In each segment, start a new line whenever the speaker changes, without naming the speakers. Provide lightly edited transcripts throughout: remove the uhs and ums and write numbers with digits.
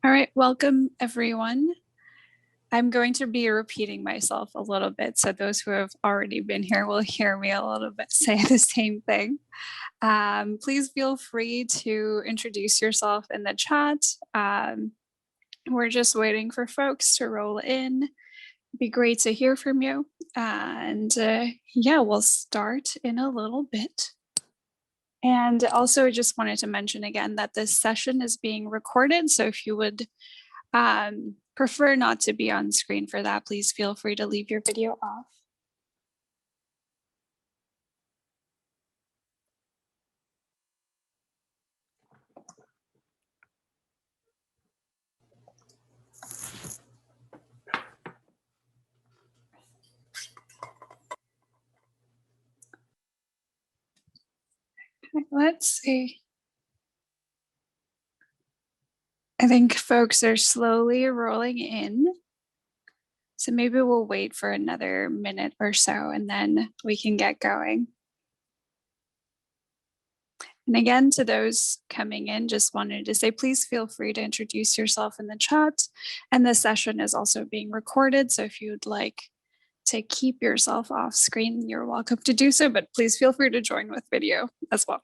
All right, welcome everyone. I'm going to be repeating myself a little bit, so those who have already been here will hear me a little bit say the same thing. Please feel free to introduce yourself in the chat. We're just waiting for folks to roll in. It'd be great to hear from you. And yeah, we'll start in a little bit. And also, I just wanted to mention again that this session is being recorded. So if you would prefer not to be on screen for that, please feel free to leave your video off. Let's see. I think folks are slowly rolling in. So maybe we'll wait for another minute or so and then we can get going. And again, to those coming in, just wanted to say, please feel free to introduce yourself in the chat. And the session is also being recorded. So if you'd like to keep yourself off screen, you're welcome to do so, but please feel free to join with video as well.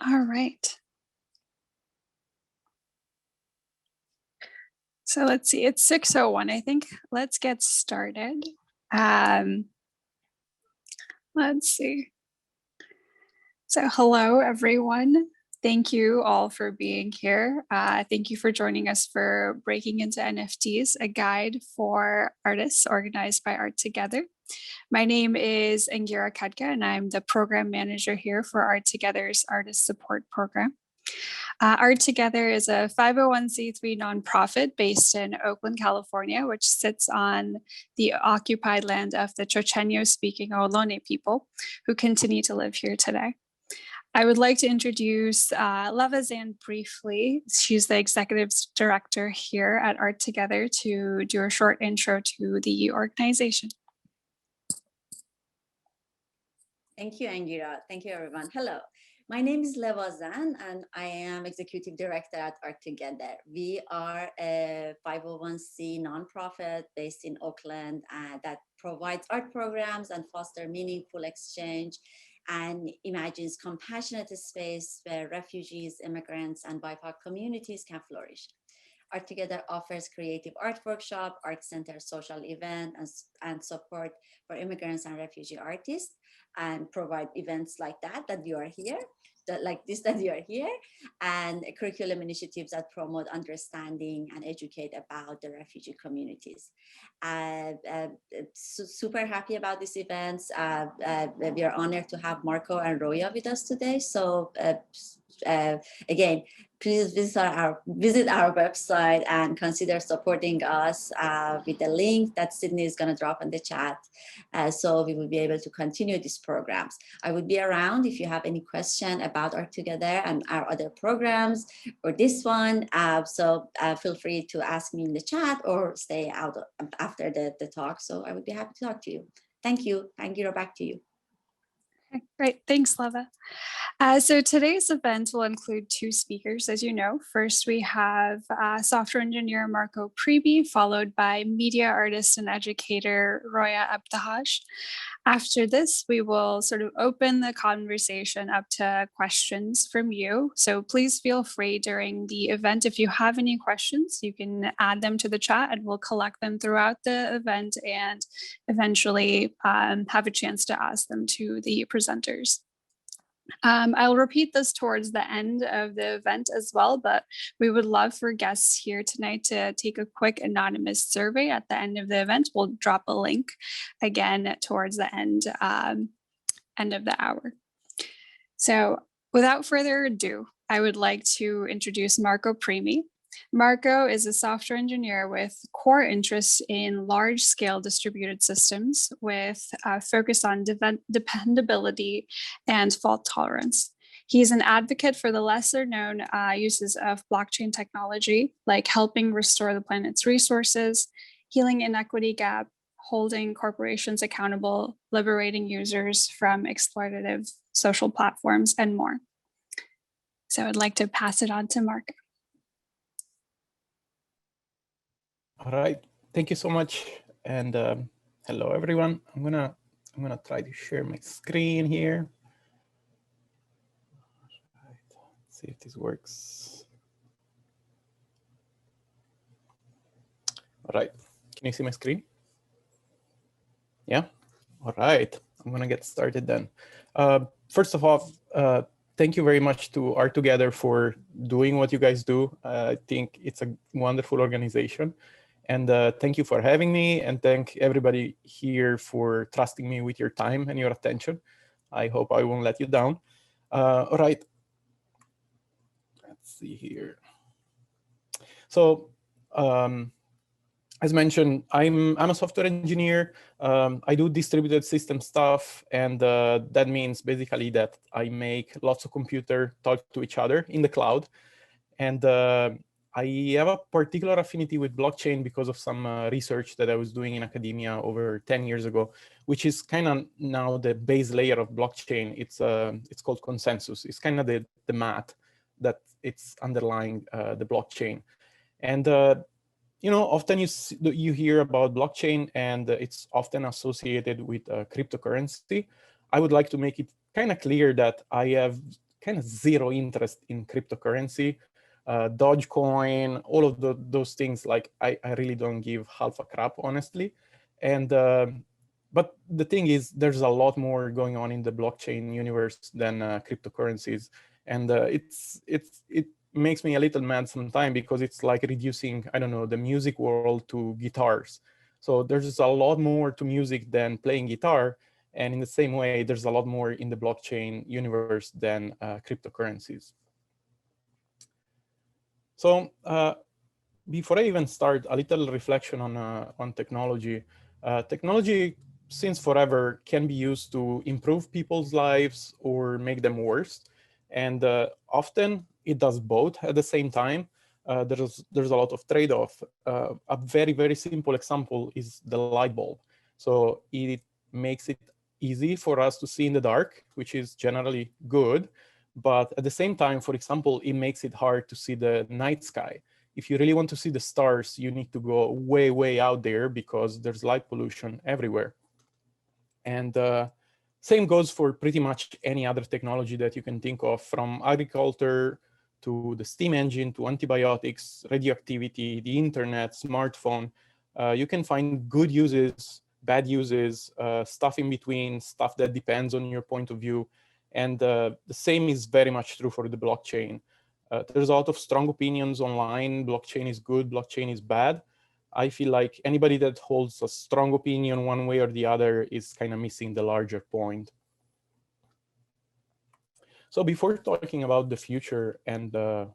All right. So let's see, it's 6:01, I think. Let's get started. Let's see. So hello, everyone. Thank you all for being here. Thank you for joining us for Breaking into NFTs, a guide for artists organized by Art Together. My name is Angira Kadka, and I'm the program manager here for Art Together's Artist Support Program. Art Together is a 501c3 nonprofit based in Oakland, California, which sits on the occupied land of the Chochenyo-speaking Ohlone people who continue to live here today. I would like to introduce Leva Zan briefly. She's the executive director here at Art Together to do a short intro to the organization.
Thank you, Angira. Thank you, everyone. Hello. My name is Leva Zan, and I am executive director at Art Together. We are a 501c nonprofit based in Oakland that provides art programs and foster meaningful exchange and imagines compassionate space where refugees, immigrants, and BIPOC communities can flourish. Art Together offers creative art workshop, art center, social event, and support for immigrants and refugee artists, and provide events like that you are here, that you are here, and curriculum initiatives that promote understanding and educate about the refugee communities. Super happy about these events. We are honored to have Marco and Roya with us today. So again, please visit our website and consider supporting us with the link that Sydney is going to drop in the chat, so we will be able to continue these programs. I will be around if you have any question about Art Together and our other programs or this one. So feel free to ask me in the chat or stay out after the talk. So I would be happy to talk to you. Thank you. Angira, back to you.
Okay, great, thanks, Leva. So today's event will include two speakers, as you know. First, we have software engineer Marco Priebe, followed by media artist and educator Roya Abdahaj. After this, we will sort of open the conversation up to questions from you. So please feel free during the event, if you have any questions, you can add them to the chat and we'll collect them throughout the event and eventually have a chance to ask them to the presenters. I'll repeat this towards the end of the event as well, but we would love for guests here tonight to take a quick anonymous survey at the end of the event. We'll drop a link again towards the end of the hour. So without further ado, I would like to introduce Marco Priebe. Marco is a software engineer with core interests in large-scale distributed systems with a focus on dependability and fault tolerance. He's an advocate for the lesser known uses of blockchain technology, like helping restore the planet's resources, healing inequity gap, holding corporations accountable, liberating users from exploitative social platforms, and more. So I'd like to pass it on to Mark.
All right, thank you so much, and hello everyone. I'm gonna try to share my screen here. Right. Let's see if this works. All right, can you see my screen? Yeah. All right, I'm gonna get started then. First of all, thank you very much to Art Together for doing what you guys do. I think it's a wonderful organization. And thank you for having me, and thank everybody here for trusting me with your time and your attention. I hope I won't let you down. All right, let's see here. So as mentioned, I'm a software engineer. I do distributed system stuff, and that means basically that I make lots of computers talk to each other in the cloud. And I have a particular affinity with blockchain because of some research that I was doing in academia over 10 years ago, which is kind of now the base layer of blockchain. It's called consensus. It's kind of the math that it's underlying the blockchain. And you know, often you hear about blockchain, and it's often associated with cryptocurrency. I would like to make it kind of clear that I have kind of zero interest in cryptocurrency. Dogecoin, all of those things, like I really don't give half a crap, honestly. And but the thing is, there's a lot more going on in the blockchain universe than cryptocurrencies, and it makes me a little mad sometimes because it's like reducing, I don't know, the music world to guitars. So there's a lot more to music than playing guitar, and in the same way, there's a lot more in the blockchain universe than cryptocurrencies. So before I even start, a little reflection on technology. Technology, since forever, can be used to improve people's lives or make them worse. And often it does both at the same time. There's a lot of trade-off. A very, very simple example is the light bulb. So it makes it easy for us to see in the dark, which is generally good. But at the same time, for example, it makes it hard to see the night sky. If you really want to see the stars, you need to go way, way out there because there's light pollution everywhere. And same goes for pretty much any other technology that you can think of, from agriculture to the steam engine to antibiotics, radioactivity, the internet, smartphone. You can find good uses, bad uses, stuff in between, stuff that depends on your point of view. And the same is very much true for the blockchain. There's a lot of strong opinions online. Blockchain is good, blockchain is bad. I feel like anybody that holds a strong opinion one way or the other is kind of missing the larger point. So before talking about the future and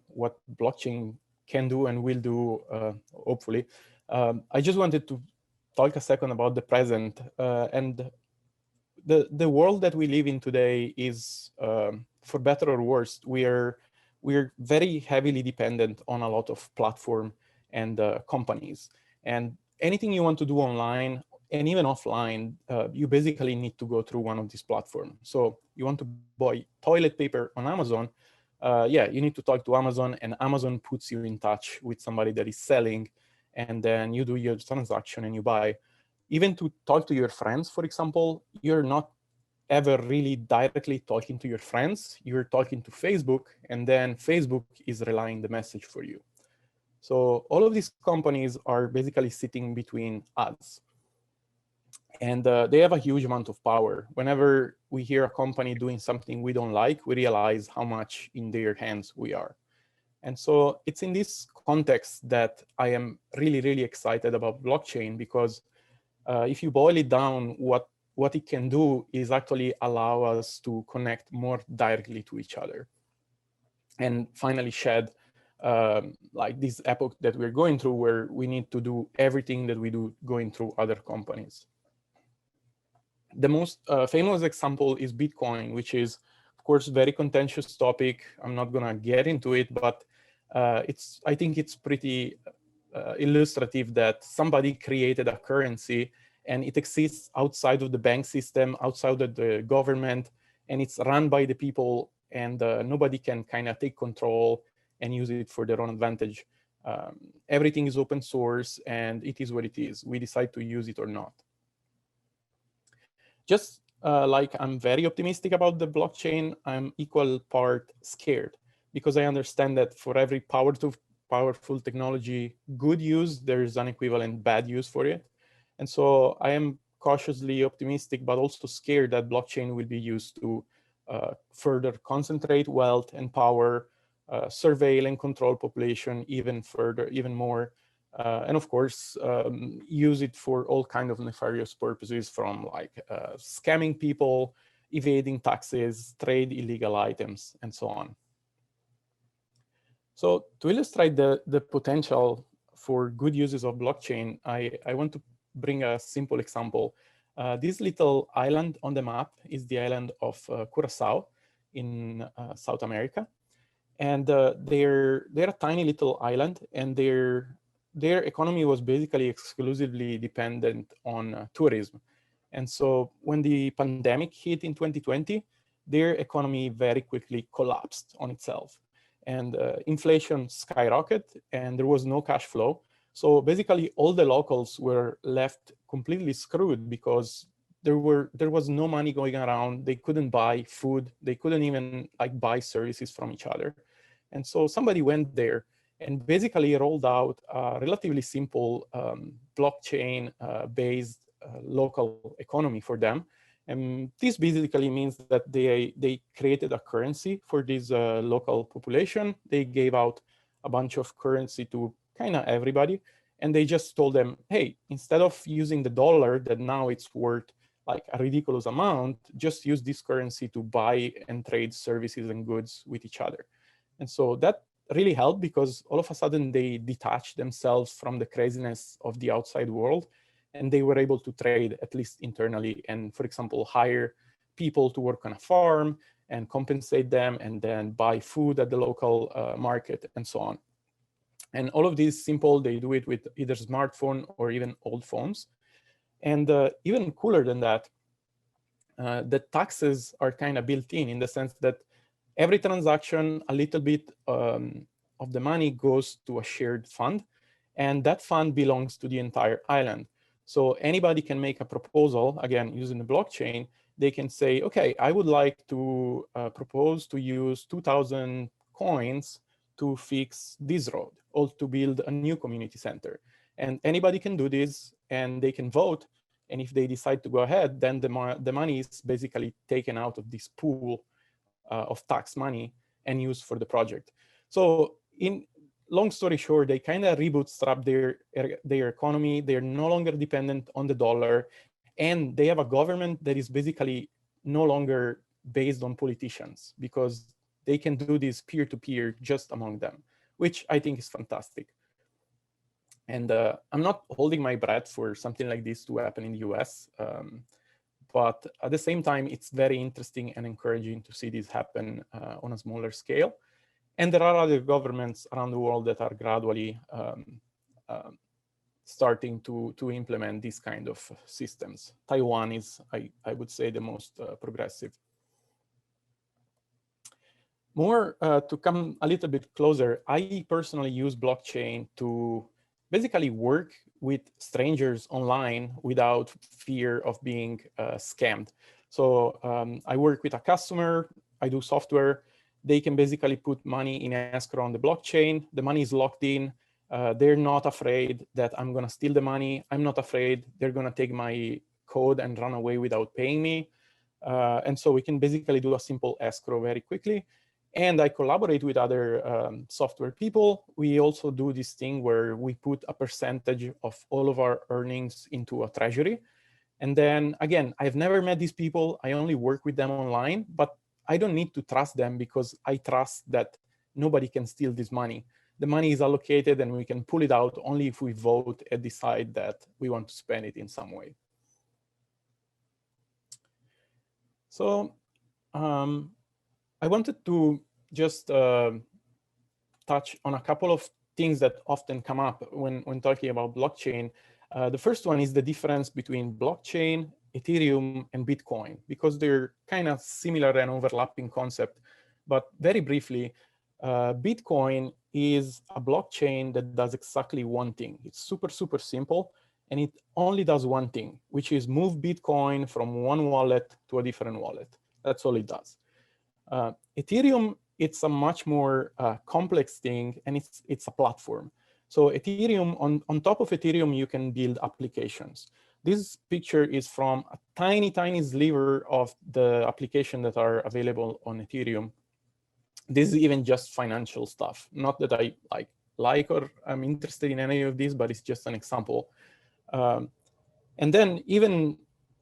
what blockchain can do and will do, hopefully, I just wanted to talk a second about the present. And the world that we live in today is, for better or worse, we're very heavily dependent on a lot of platform and companies. And anything you want to do online and even offline, you basically need to go through one of these platforms. So you want to buy toilet paper on Amazon, yeah, you need to talk to Amazon, and Amazon puts you in touch with somebody that is selling, and then you do your transaction and you buy. Even to talk to your friends, for example, you're not ever really directly talking to your friends. You're talking to Facebook, and then Facebook is relaying the message for you. So all of these companies are basically sitting between us. And they have a huge amount of power. Whenever we hear a company doing something we don't like, we realize how much in their hands we are. And so it's in this context that I am really, really excited about blockchain, because if you boil it down, what it can do is actually allow us to connect more directly to each other and finally shed like this epoch that we're going through, where we need to do everything that we do going through other companies. The most famous example is Bitcoin, which is, of course, very contentious topic. I'm not gonna get into it, but I think it's pretty illustrative that somebody created a currency and it exists outside of the bank system, outside of the government, and it's run by the people, and nobody can kind of take control and use it for their own advantage. Everything is open source, and it is what it is. We decide to use it or not. Just like I'm very optimistic about the blockchain, I'm equal part scared, because I understand that for every powerful technology good use, there is an equivalent bad use for it. And so I am cautiously optimistic, but also scared that blockchain will be used to further concentrate wealth and power, surveil and control population even further, even more, and of course, use it for all kinds of nefarious purposes, from like scamming people, evading taxes, trade illegal items, and so on. So to illustrate the potential for good uses of blockchain, I want to bring a simple example. This little island on the map is the island of Curacao in South America. And they're a tiny little island, and their economy was basically exclusively dependent on tourism. And so when the pandemic hit in 2020, their economy very quickly collapsed on itself. And inflation skyrocketed, and there was no cash flow. So basically all the locals were left completely screwed, because there was no money going around. They couldn't buy food. They couldn't even like buy services from each other. And so somebody went there and basically rolled out a relatively simple blockchain-based local economy for them. And this basically means that they created a currency for this local population. They gave out a bunch of currency to kind of everybody. And they just told them, hey, instead of using the dollar that now it's worth like a ridiculous amount, just use this currency to buy and trade services and goods with each other. And so that really helped, because all of a sudden they detached themselves from the craziness of the outside world, and they were able to trade at least internally and, for example, hire people to work on a farm and compensate them, and then buy food at the local market and so on. And all of this simple, they do it with either smartphone or even old phones. And even cooler than that, the taxes are kind of built in the sense that every transaction, a little bit of the money goes to a shared fund, and that fund belongs to the entire island. So anybody can make a proposal, again, using the blockchain. They can say, okay, I would like to propose to use 2,000 coins to fix this road or to build a new community center. And anybody can do this, and they can vote. And if they decide to go ahead, then the money is basically taken out of this pool of tax money and used for the project. So in long story short, they kind of rebootstrap their economy. They're no longer dependent on the dollar, and they have a government that is basically no longer based on politicians, because they can do this peer-to-peer just among them, which I think is fantastic. And I'm not holding my breath for something like this to happen in the US. But at the same time, it's very interesting and encouraging to see this happen on a smaller scale. And there are other governments around the world that are gradually starting to implement these kind of systems. Taiwan is, I would say, the most progressive. More to come a little bit closer, I personally use blockchain to basically work with strangers online without fear of being scammed. So I work with a customer, I do software. They can basically put money in escrow on the blockchain. The money is locked in. They're not afraid that I'm gonna steal the money. I'm not afraid they're gonna take my code and run away without paying me. And so we can basically do a simple escrow very quickly. And I collaborate with other software people. We also do this thing where we put a percentage of all of our earnings into a treasury. And then again, I've never met these people. I only work with them online, but I don't need to trust them, because I trust that nobody can steal this money. The money is allocated and we can pull it out only if we vote and decide that we want to spend it in some way. So I wanted to just touch on a couple of things that often come up when talking about blockchain. The first one is the difference between blockchain, Ethereum, and Bitcoin, because they're kind of similar and overlapping concept. But very briefly, Bitcoin is a blockchain that does exactly one thing. It's super, super simple, and it only does one thing, which is move Bitcoin from one wallet to a different wallet. That's all it does. Ethereum, it's a much more complex thing, and it's a platform. So Ethereum, on top of Ethereum, you can build applications. This picture is from a tiny, tiny sliver of the application that are available on Ethereum. This is even just financial stuff. Not that I like or I'm interested in any of this, but it's just an example. And then even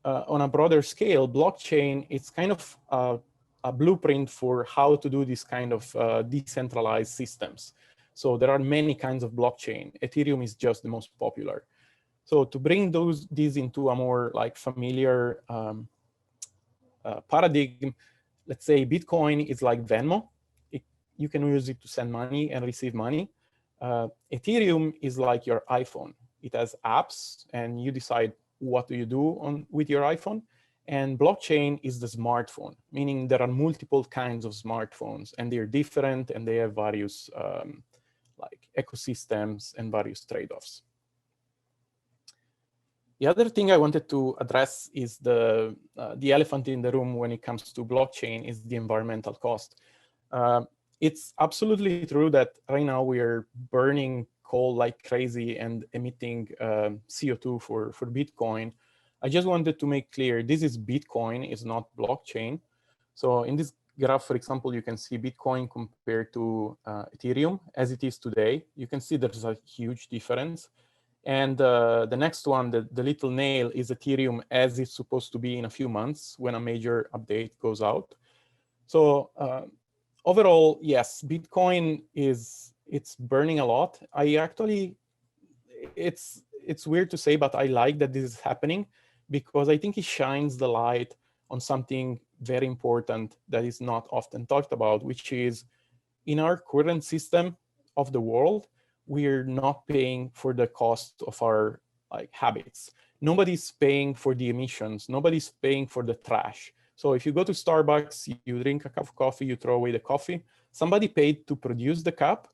on a broader scale, blockchain, it's kind of a blueprint for how to do this kind of decentralized systems. So there are many kinds of blockchain. Ethereum is just the most popular. So to bring these into a more like familiar paradigm, let's say Bitcoin is like Venmo. You can use it to send money and receive money. Ethereum is like your iPhone. It has apps, and you decide what do you do with your iPhone. And blockchain is the smartphone, meaning there are multiple kinds of smartphones, and they're different, and they have various like ecosystems and various trade-offs. The other thing I wanted to address is the elephant in the room when it comes to blockchain is the environmental cost. It's absolutely true that right now we are burning coal like crazy and emitting CO2 for Bitcoin. I just wanted to make clear, this is Bitcoin, it's not blockchain. So in this graph, for example, you can see Bitcoin compared to Ethereum as it is today. You can see there's a huge difference. And the next one, the little nail, is Ethereum as it's supposed to be in a few months when a major update goes out. So overall, yes, Bitcoin it's burning a lot. I actually, it's weird to say, but I like that this is happening because I think it shines the light on something very important that is not often talked about, which is in our current system of the world, we're not paying for the cost of our habits. Nobody's paying for the emissions. Nobody's paying for the trash. So if you go to Starbucks, you drink a cup of coffee, you throw away the coffee. Somebody paid to produce the cup,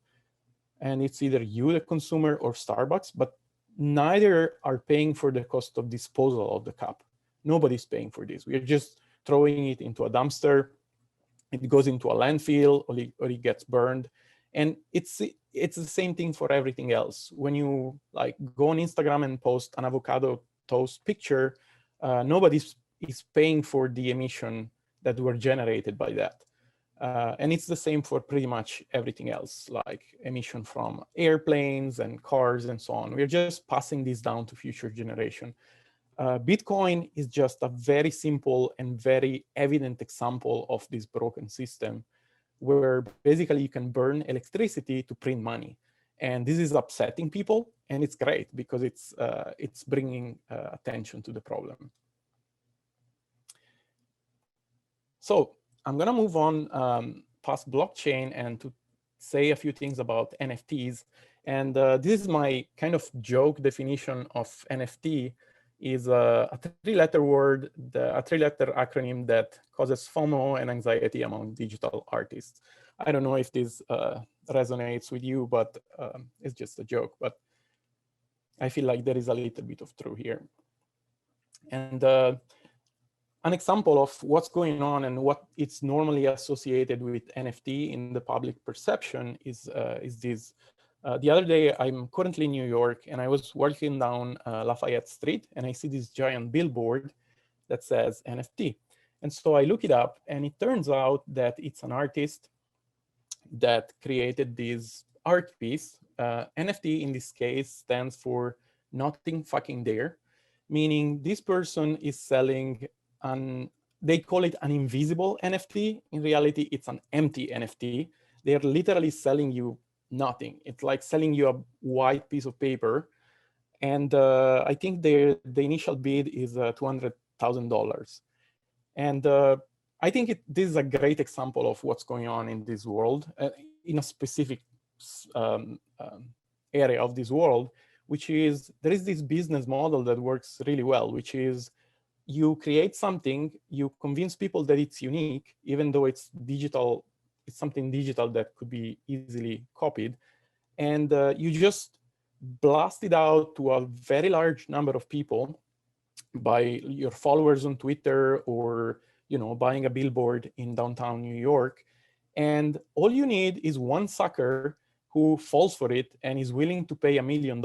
and it's either you, the consumer, or Starbucks, but neither are paying for the cost of disposal of the cup. Nobody's paying for this. We're just throwing it into a dumpster. It goes into a landfill, or it gets burned. And it's the same thing for everything else. When you go on Instagram and post an avocado toast picture, nobody is paying for the emission that were generated by that. And it's the same for pretty much everything else, like emission from airplanes and cars and so on. We're just passing this down to future generation. Bitcoin is just a very simple and very evident example of this broken system, where basically you can burn electricity to print money. And this is upsetting people, and it's great because it's bringing attention to the problem. So I'm going to move on past blockchain and to say a few things about NFTs. And this is my kind of joke definition of NFT, is a three-letter word, a three-letter acronym that causes FOMO and anxiety among digital artists. I don't know if this resonates with you, but it's just a joke. But I feel like there is a little bit of truth here. And an example of what's going on and what it's normally associated with NFT in the public perception is this. The other day, I'm currently in New York, and I was walking down Lafayette Street, and I see this giant billboard that says NFT. And so I look it up, and it turns out that it's an artist that created this art piece. NFT in this case stands for nothing fucking there, meaning this person is selling they call it an invisible NFT. In reality, it's an empty NFT. They're literally selling you nothing. It's like selling you a white piece of paper. And I think the initial bid is $200,000. And I think this is a great example of what's going on in this world, in a specific area of this world, which is there is this business model that works really well, which is you create something, you convince people that it's unique, even though it's digital, it's something digital that could be easily copied, and you just blast it out to a very large number of people by your followers on Twitter, or buying a billboard in downtown New York. And all you need is one sucker who falls for it and is willing to pay $1 million,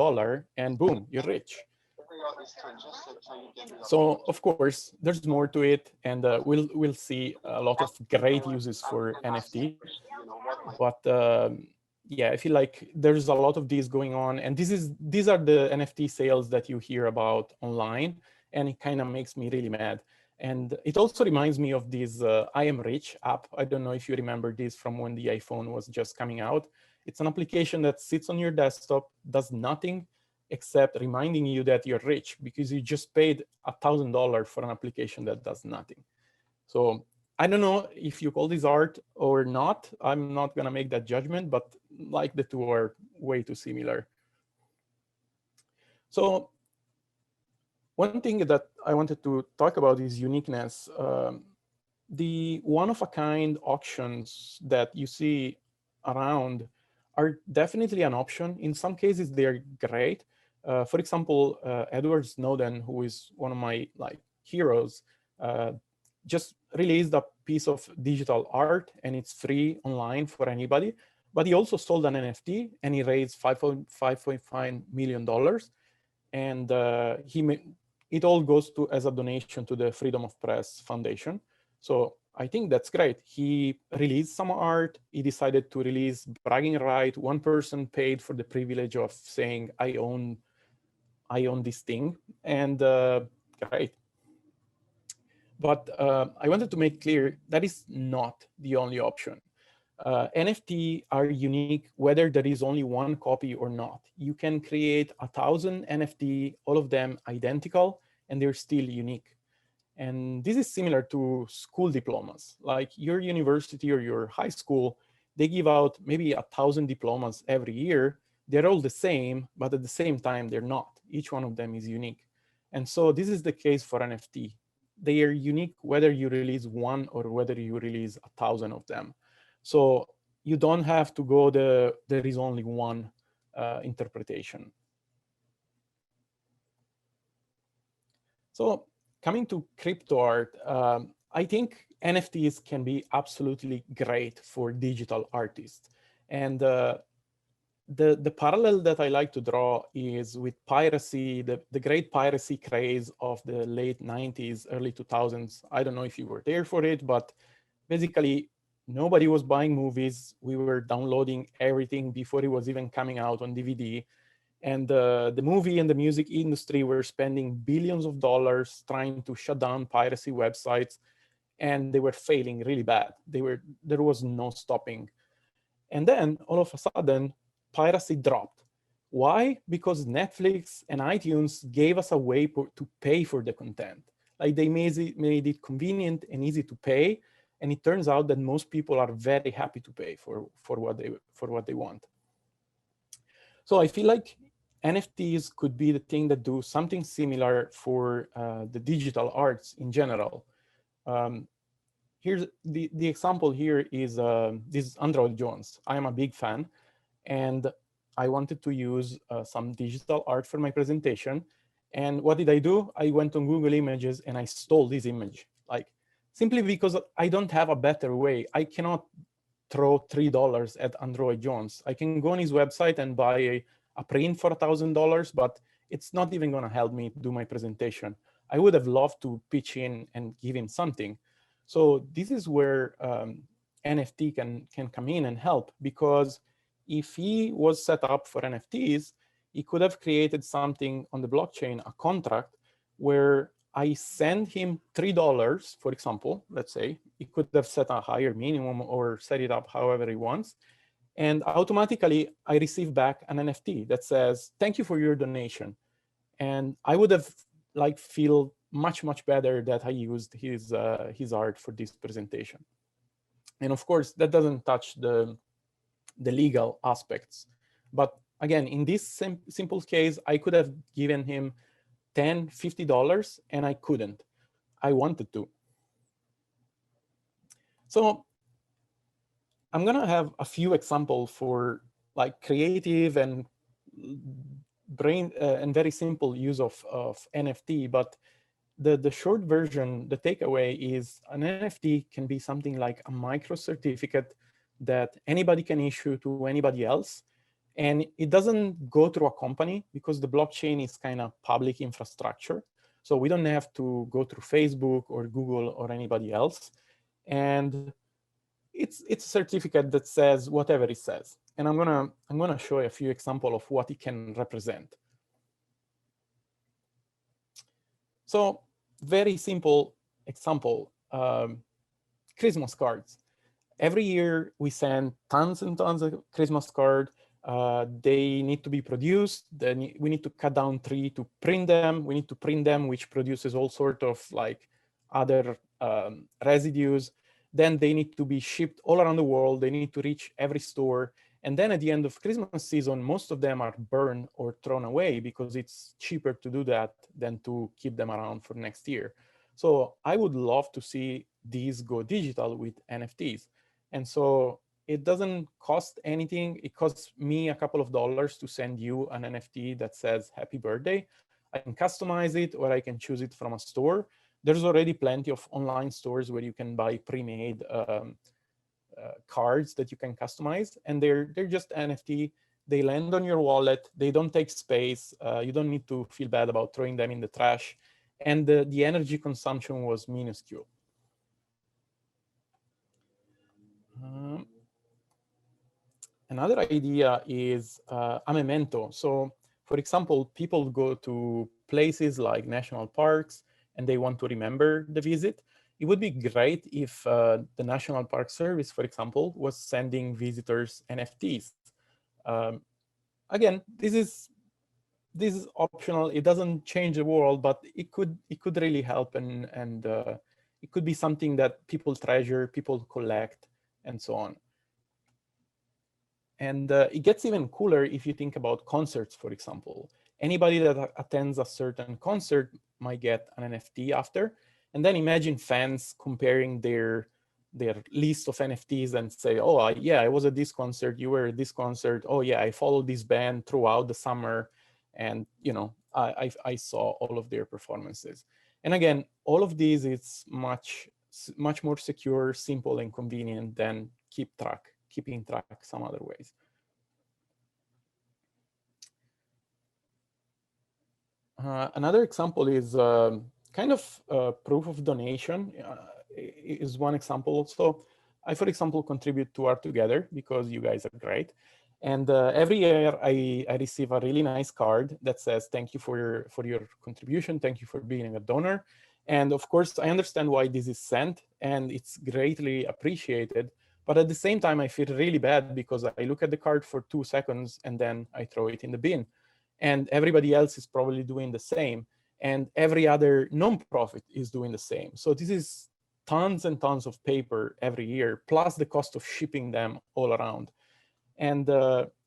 and boom, you're rich. So of course, there's more to it, and we'll see a lot of great uses for NFT. But yeah, I feel like there's a lot of these going on, and these are the NFT sales that you hear about online, and it kind of makes me really mad. And it also reminds me of this I Am Rich app. I don't know if you remember this from when the iPhone was just coming out. It's an application that sits on your desktop, does nothing except reminding you that you're rich because you just paid $1,000 for an application that does nothing. So I don't know if you call this art or not. I'm not going to make that judgment, but like the two are way too similar. So one thing that I wanted to talk about is uniqueness. The one-of-a-kind auctions that you see around are definitely an option. In some cases, they're great. For example, Edward Snowden, who is one of my heroes, just released a piece of digital art, and it's free online for anybody. But he also sold an NFT, and he raised $5.5 million. And it all goes as a donation to the Freedom of Press Foundation. So I think that's great. He released some art. He decided to release bragging right. One person paid for the privilege of saying, I own this thing, and great. But I wanted to make clear that is not the only option. NFT are unique whether there is only one copy or not. You can create 1,000 NFT, all of them identical, and they're still unique. And this is similar to school diplomas. Like your university or your high school, they give out maybe 1,000 diplomas every year. They're all the same, but at the same time, they're not. Each one of them is unique. And so this is the case for NFT. They are unique whether you release one or whether you release 1,000 of them. So you don't have to go there is only one interpretation. So coming to crypto art, I think NFTs can be absolutely great for digital artists. And the parallel that I like to draw is with piracy, the great piracy craze of the late 90s, early 2000s. I don't know if you were there for it, but basically, nobody was buying movies. We were downloading everything before it was even coming out on DVD. And the movie and the music industry were spending billions of dollars trying to shut down piracy websites, and they were failing really bad. There was no stopping. And then all of a sudden, piracy dropped. Why? Because Netflix and iTunes gave us a way to pay for the content. Like they made it convenient and easy to pay. And it turns out that most people are very happy to pay for what they want. So I feel like NFTs could be the thing that do something similar for the digital arts in general. Here's the example here is this Android Jones. I am a big fan, and I wanted to use some digital art for my presentation. And what did I do? I went on Google Images and I stole this image. Simply because I don't have a better way. I cannot throw $3 at Android Jones. I can go on his website and buy a print for $1,000, but it's not even going to help me do my presentation. I would have loved to pitch in and give him something. So this is where NFT can come in and help, because if he was set up for NFTs, he could have created something on the blockchain, a contract, where I send him $3, for example, let's say. He could have set a higher minimum or set it up however he wants. And automatically, I receive back an NFT that says, thank you for your donation. And I would have feel much better that I used his art for this presentation. And of course, that doesn't touch the legal aspects. But again, in this simple case, I could have given him $10, $50, and I couldn't. I wanted to. So I'm gonna have a few examples for like creative and and very simple use of NFT, but the short version, the takeaway is an NFT can be something like a micro certificate that anybody can issue to anybody else. And it doesn't go through a company because the blockchain is kind of public infrastructure. So we don't have to go through Facebook or Google or anybody else. And it's a certificate that says whatever it says. And I'm gonna show you a few examples of what it can represent. So very simple example, Christmas cards. Every year we send tons and tons of Christmas cards. They need to be produced. Then we need to cut down tree to print them. We need to print them, which produces all sort of like other residues. Then they need to be shipped all around the world. They need to reach every store. And then at the end of Christmas season, most of them are burned or thrown away because it's cheaper to do that than to keep them around for next year. So I would love to see these go digital with NFTs. And so it doesn't cost anything. It costs me a couple of dollars to send you an NFT that says happy birthday. I can customize it or I can choose it from a store. There's already plenty of online stores where you can buy pre-made cards that you can customize, and they're just NFT. They land on your wallet. They don't take space. You don't need to feel bad about throwing them in the trash. And the energy consumption was minuscule. Another idea is a memento. So for example, people go to places like national parks and they want to remember the visit. It would be great if the National Park Service, for example, was sending visitors NFTs. Again, this is optional. It doesn't change the world, but it could really help, and it could be something that people treasure, people collect, and so on. And it gets even cooler if you think about concerts, for example. Anybody that attends a certain concert might get an NFT after. And then imagine fans comparing their list of NFTs and say, oh, yeah, I was at this concert, you were at this concert. Oh, yeah, I followed this band throughout the summer. And, you know, I saw all of their performances. And again, all of these is much more secure, simple, and convenient than keeping track some other ways. Another example is kind of proof of donation is one example. So I, for example, contribute to Art Together because you guys are great. And every year I receive a really nice card that says, thank you for your contribution. Thank you for being a donor. And of course, I understand why this is sent and it's greatly appreciated. But at the same time, I feel really bad because I look at the card for 2 seconds and then I throw it in the bin. And everybody else is probably doing the same. And every other nonprofit is doing the same. So this is tons and tons of paper every year, plus the cost of shipping them all around. And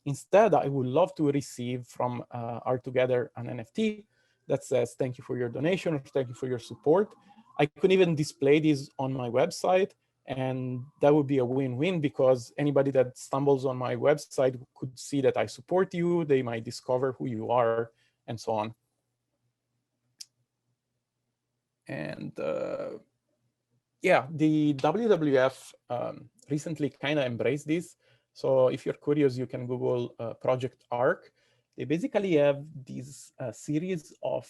instead, I would love to receive from Art Together an NFT that says, thank you for your donation, or thank you for your support. I could even display this on my website, and that would be a win-win because anybody that stumbles on my website could see that I support you, they might discover who you are, and so on. And yeah, the WWF recently kind of embraced this. So if you're curious, you can Google Project ARC. They basically have this series of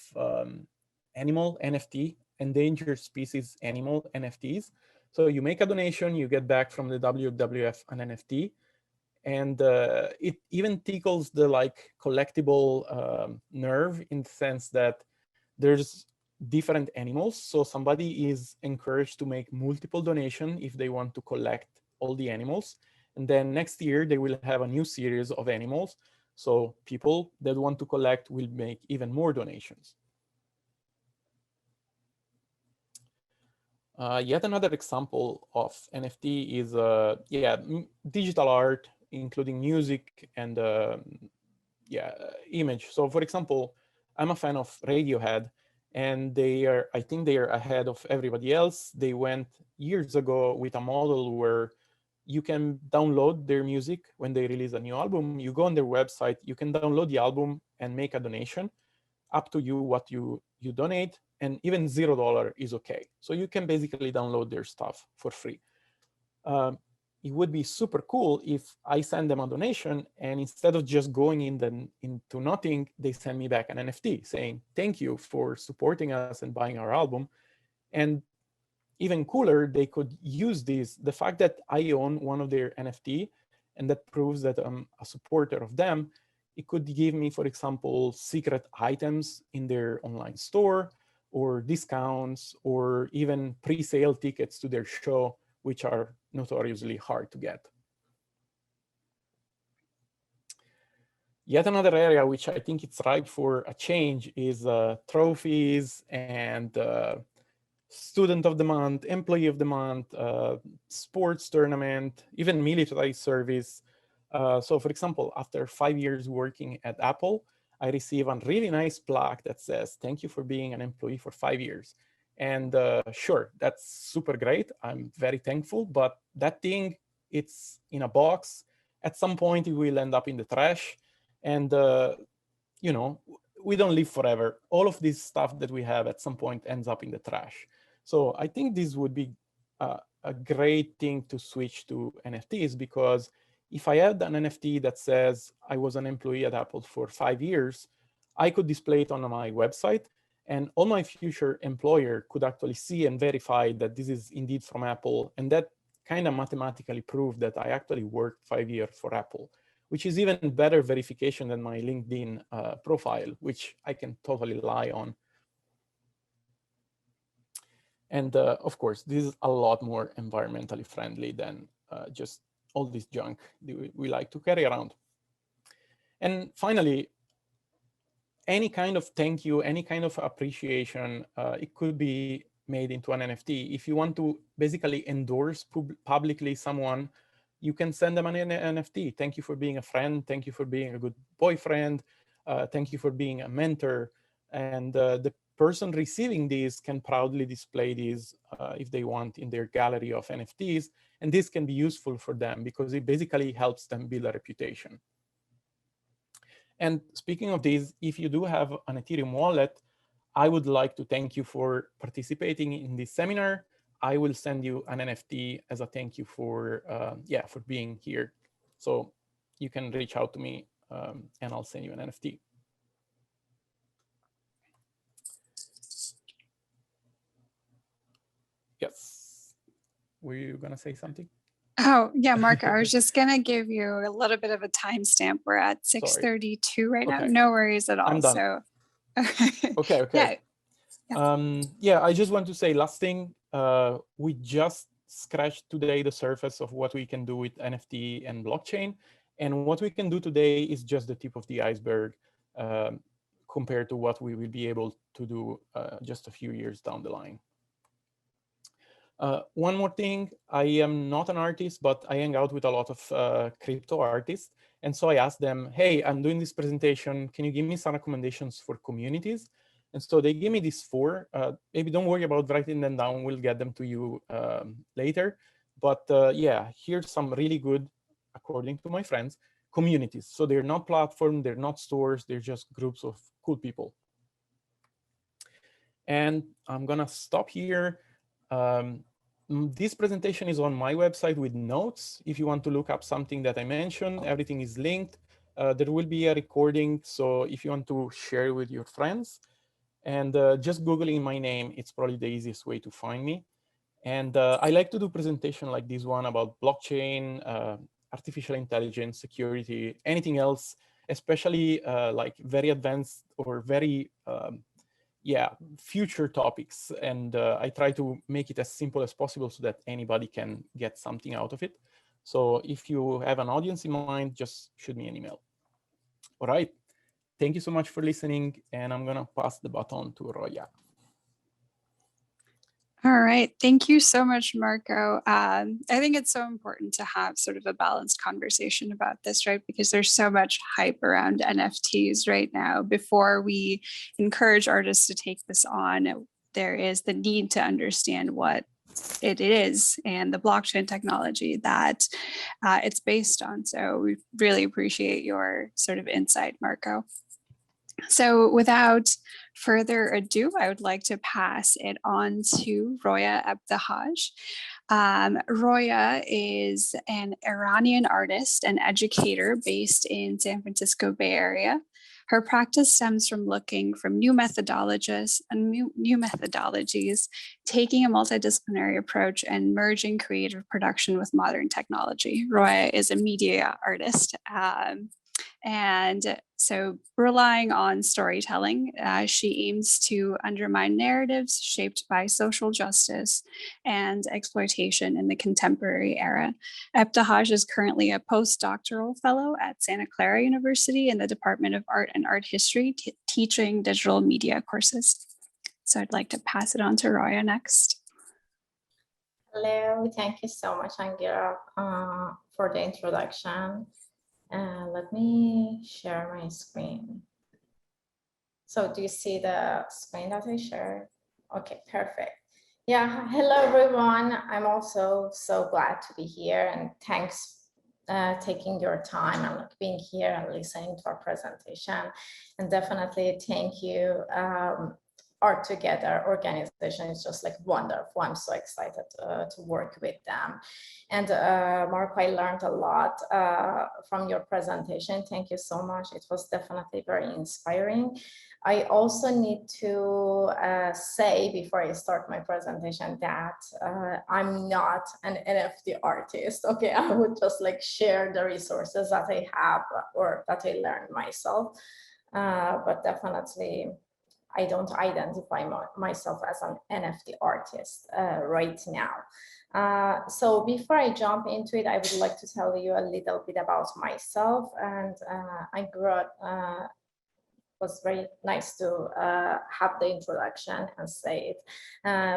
animal NFT, endangered species animal NFTs. So you make a donation, you get back from the WWF an NFT, and it even tickles the like collectible nerve in the sense that there's different animals. So somebody is encouraged to make multiple donations if they want to collect all the animals. And then next year, they will have a new series of animals. So people that want to collect will make even more donations. Yet another example of NFT is digital art, including music and image. So for example, I'm a fan of Radiohead, and I think they are ahead of everybody else. They went years ago with a model where you can download their music when they release a new album. You go on their website, you can download the album and make a donation. Up to you what you donate, and even $0 is okay. So you can basically download their stuff for free. It would be super cool if I send them a donation, and instead of just going into nothing, they send me back an NFT saying, thank you for supporting us and buying our album. And even cooler, they could use the fact that I own one of their NFT, and that proves that I'm a supporter of them. It could give me, for example, secret items in their online store, or discounts, or even pre-sale tickets to their show, which are notoriously hard to get. Yet another area which I think it's ripe for a change is trophies and student of the month, employee of the month, sports tournament, even military service. So for example, after 5 years working at Apple, I receive a really nice plaque that says, thank you for being an employee for 5 years. And sure, that's super great. I'm very thankful, but that thing, it's in a box. At some point, it will end up in the trash. And, you know, we don't live forever. All of this stuff that we have at some point ends up in the trash. So I think this would be a great thing to switch to NFTs, because if I had an NFT that says I was an employee at Apple for 5 years, I could display it on my website, and all my future employer could actually see and verify that this is indeed from Apple. And that kind of mathematically proved that I actually worked 5 years for Apple, which is even better verification than my LinkedIn profile, which I can totally lie on. And of course, this is a lot more environmentally friendly than just all this junk that we like to carry around. And finally, any kind of thank you, any kind of appreciation, it could be made into an NFT. If you want to basically endorse publicly someone, you can send them an NFT. Thank you for being a friend. Thank you for being a good boyfriend. Thank you for being a mentor. And the person receiving these can proudly display these if they want in their gallery of NFTs. And this can be useful for them because it basically helps them build a reputation. And speaking of these, if you do have an Ethereum wallet, I would like to thank you for participating in this seminar. I will send you an NFT as a thank you for for being here. So you can reach out to me and I'll send you an NFT. Yes. Were you gonna say something?
Oh, yeah, Marco, I was just going to give you a little bit of a timestamp. We're at 6:32 right now. No worries at all.
I'm done.
So,
okay. Yeah, I just want to say last thing, we just scratched today the surface of what we can do with NFT and blockchain. And what we can do today is just the tip of the iceberg compared to what we will be able to do just a few years down the line. One more thing, I am not an artist, but I hang out with a lot of crypto artists. And so I asked them, hey, I'm doing this presentation. Can you give me some recommendations for communities? And so they gave me these 4. Maybe don't worry about writing them down. We'll get them to you later. But yeah, here's some really good, according to my friends, communities. So they're not platforms, they're not stores, they're just groups of cool people. And I'm gonna stop here. This presentation is on my website with notes. If you want to look up something that I mentioned, everything is linked. There will be a recording, so if you want to share with your friends, and just Googling my name, it's probably the easiest way to find me. And I like to do presentation like this one about blockchain, artificial intelligence, security, anything else, especially like very advanced or very future topics. And I try to make it as simple as possible so that anybody can get something out of it. So if you have an audience in mind, just shoot me an email. All right. Thank you so much for listening. And I'm going to pass the baton to Roya.
All right. Thank you so much, Marco. I think it's so important to have sort of a balanced conversation about this, right? Because there's so much hype around NFTs right now. Before we encourage artists to take this on, there is the need to understand what it is and the blockchain technology that it's based on. So we really appreciate your sort of insight, Marco. So without further ado, I would like to pass it on to Roya Ebtehaj. Roya is an Iranian artist and educator based in San Francisco Bay Area. Her practice stems from looking from new methodologies, taking a multidisciplinary approach and merging creative production with modern technology. Roya is a media artist. And so relying on storytelling, she aims to undermine narratives shaped by social justice and exploitation in the contemporary era. Ebtehaj is currently a postdoctoral fellow at Santa Clara University in the Department of Art and Art History, teaching digital media courses. So I'd like to pass it on to Roya next.
Hello, thank you so much, Angira, for the introduction. Let me share my screen. So do you see the screen that I shared? Okay, perfect. Yeah, hello everyone. I'm also so glad to be here, and thanks taking your time and being here and listening to our presentation. And definitely thank you. Art Together organization is just like wonderful. I'm so excited to work with them. And Marco, I learned a lot from your presentation. Thank you so much. It was definitely very inspiring. I also need to say before I start my presentation that I'm not an NFT artist. Okay, I would just like share the resources that I have or that I learned myself, but definitely I don't identify myself as an NFT artist right now. So before I jump into it, I would like to tell you a little bit about myself. And I grew up, was very nice to have the introduction and say it.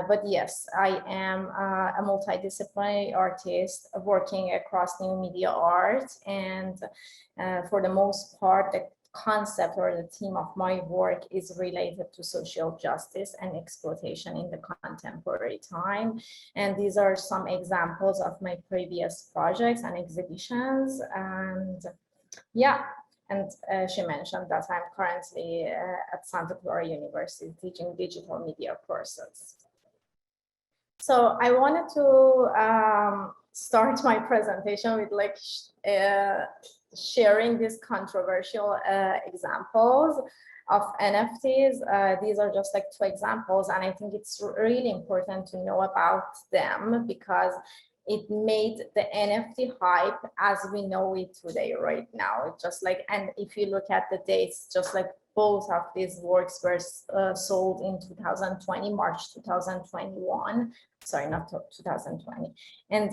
But yes, I am a multidisciplinary artist working across new media art. And for the most part, the concept or the theme of my work is related to social justice and exploitation in the contemporary time. And these are some examples of my previous projects and exhibitions. And yeah, and she mentioned that I'm currently at Santa Clara University teaching digital media courses. So I wanted to start my presentation with like sharing these controversial examples of NFTs. These are just like 2 examples, and I think it's really important to know about them because it made the NFT hype as we know it today right now. It's just like, and if you look at the dates, just like both of these works were sold in 2020, March 2021. Sorry, not 2020. And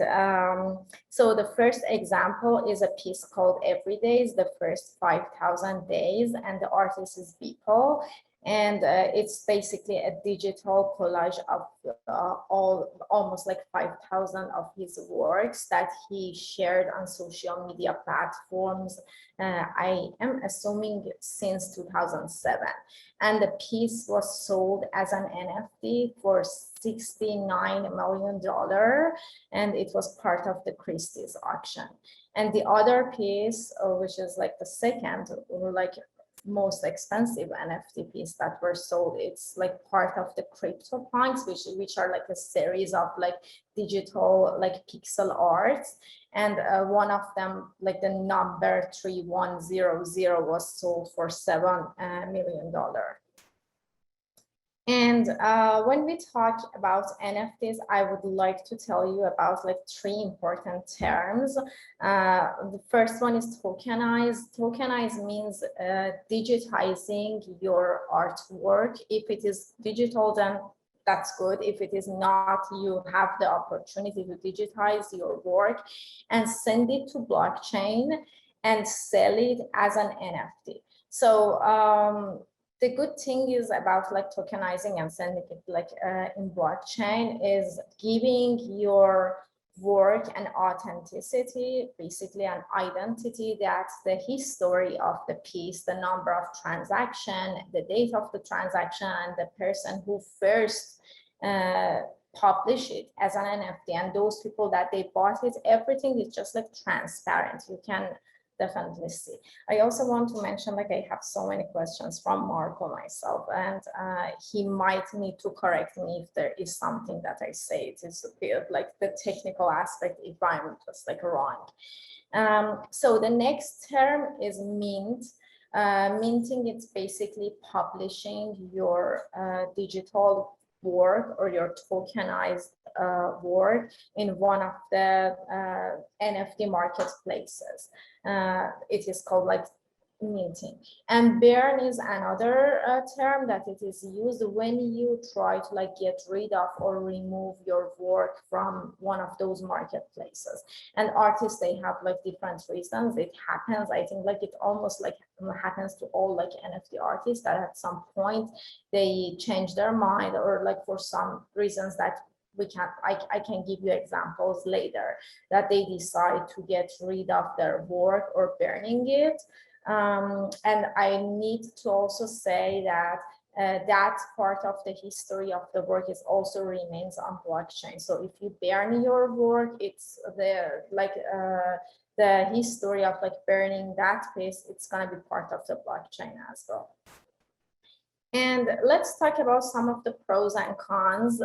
so the first example is a piece called Everydays, the first 5,000 days, and the artist is Beeple. And it's basically a digital collage of almost like 5,000 of his works that he shared on social media platforms. I am assuming since 2007. And the piece was sold as an NFT for $69 million. And it was part of the Christie's auction. And the other piece, which is like the second, like most expensive NFT piece that were sold, it's like part of the CryptoPunks, which are like a series of like digital like pixel arts, and one of them, like the number 3100, was sold for $7 million. And when we talk about NFTs, I would like to tell you about like 3 important terms. The first one is tokenize. Tokenize means digitizing your artwork. If it is digital, then that's good. If it is not, you have the opportunity to digitize your work and send it to blockchain and sell it as an NFT. So the good thing is about like tokenizing and sending it like in blockchain is giving your work and authenticity, basically an identity that's the history of the piece, the number of transaction, the date of the transaction, and the person who first publish it as an NFT, and those people that they bought it, everything is just like transparent. You can definitely see. I also want to mention, like, I have so many questions from Marco myself, and he might need to correct me if there is something that I say it is a bit like the technical aspect if I'm just like wrong. So the next term is mint. Minting, it's basically publishing your digital work or your tokenized work in one of the NFT marketplaces. It is called like minting. And burn is another term that it is used when you try to like get rid of or remove your work from one of those marketplaces. And artists, they have like different reasons. It happens, I think like it almost like happens to all like NFT artists that at some point they change their mind, or like for some reasons that we can, I can give you examples later, that they decide to get rid of their work or burning it. And I need to also say that that part of the history of the work is also remains on blockchain. So if you burn your work, it's the like the history of like burning that piece, it's going to be part of the blockchain as well. And let's talk about some of the pros and cons.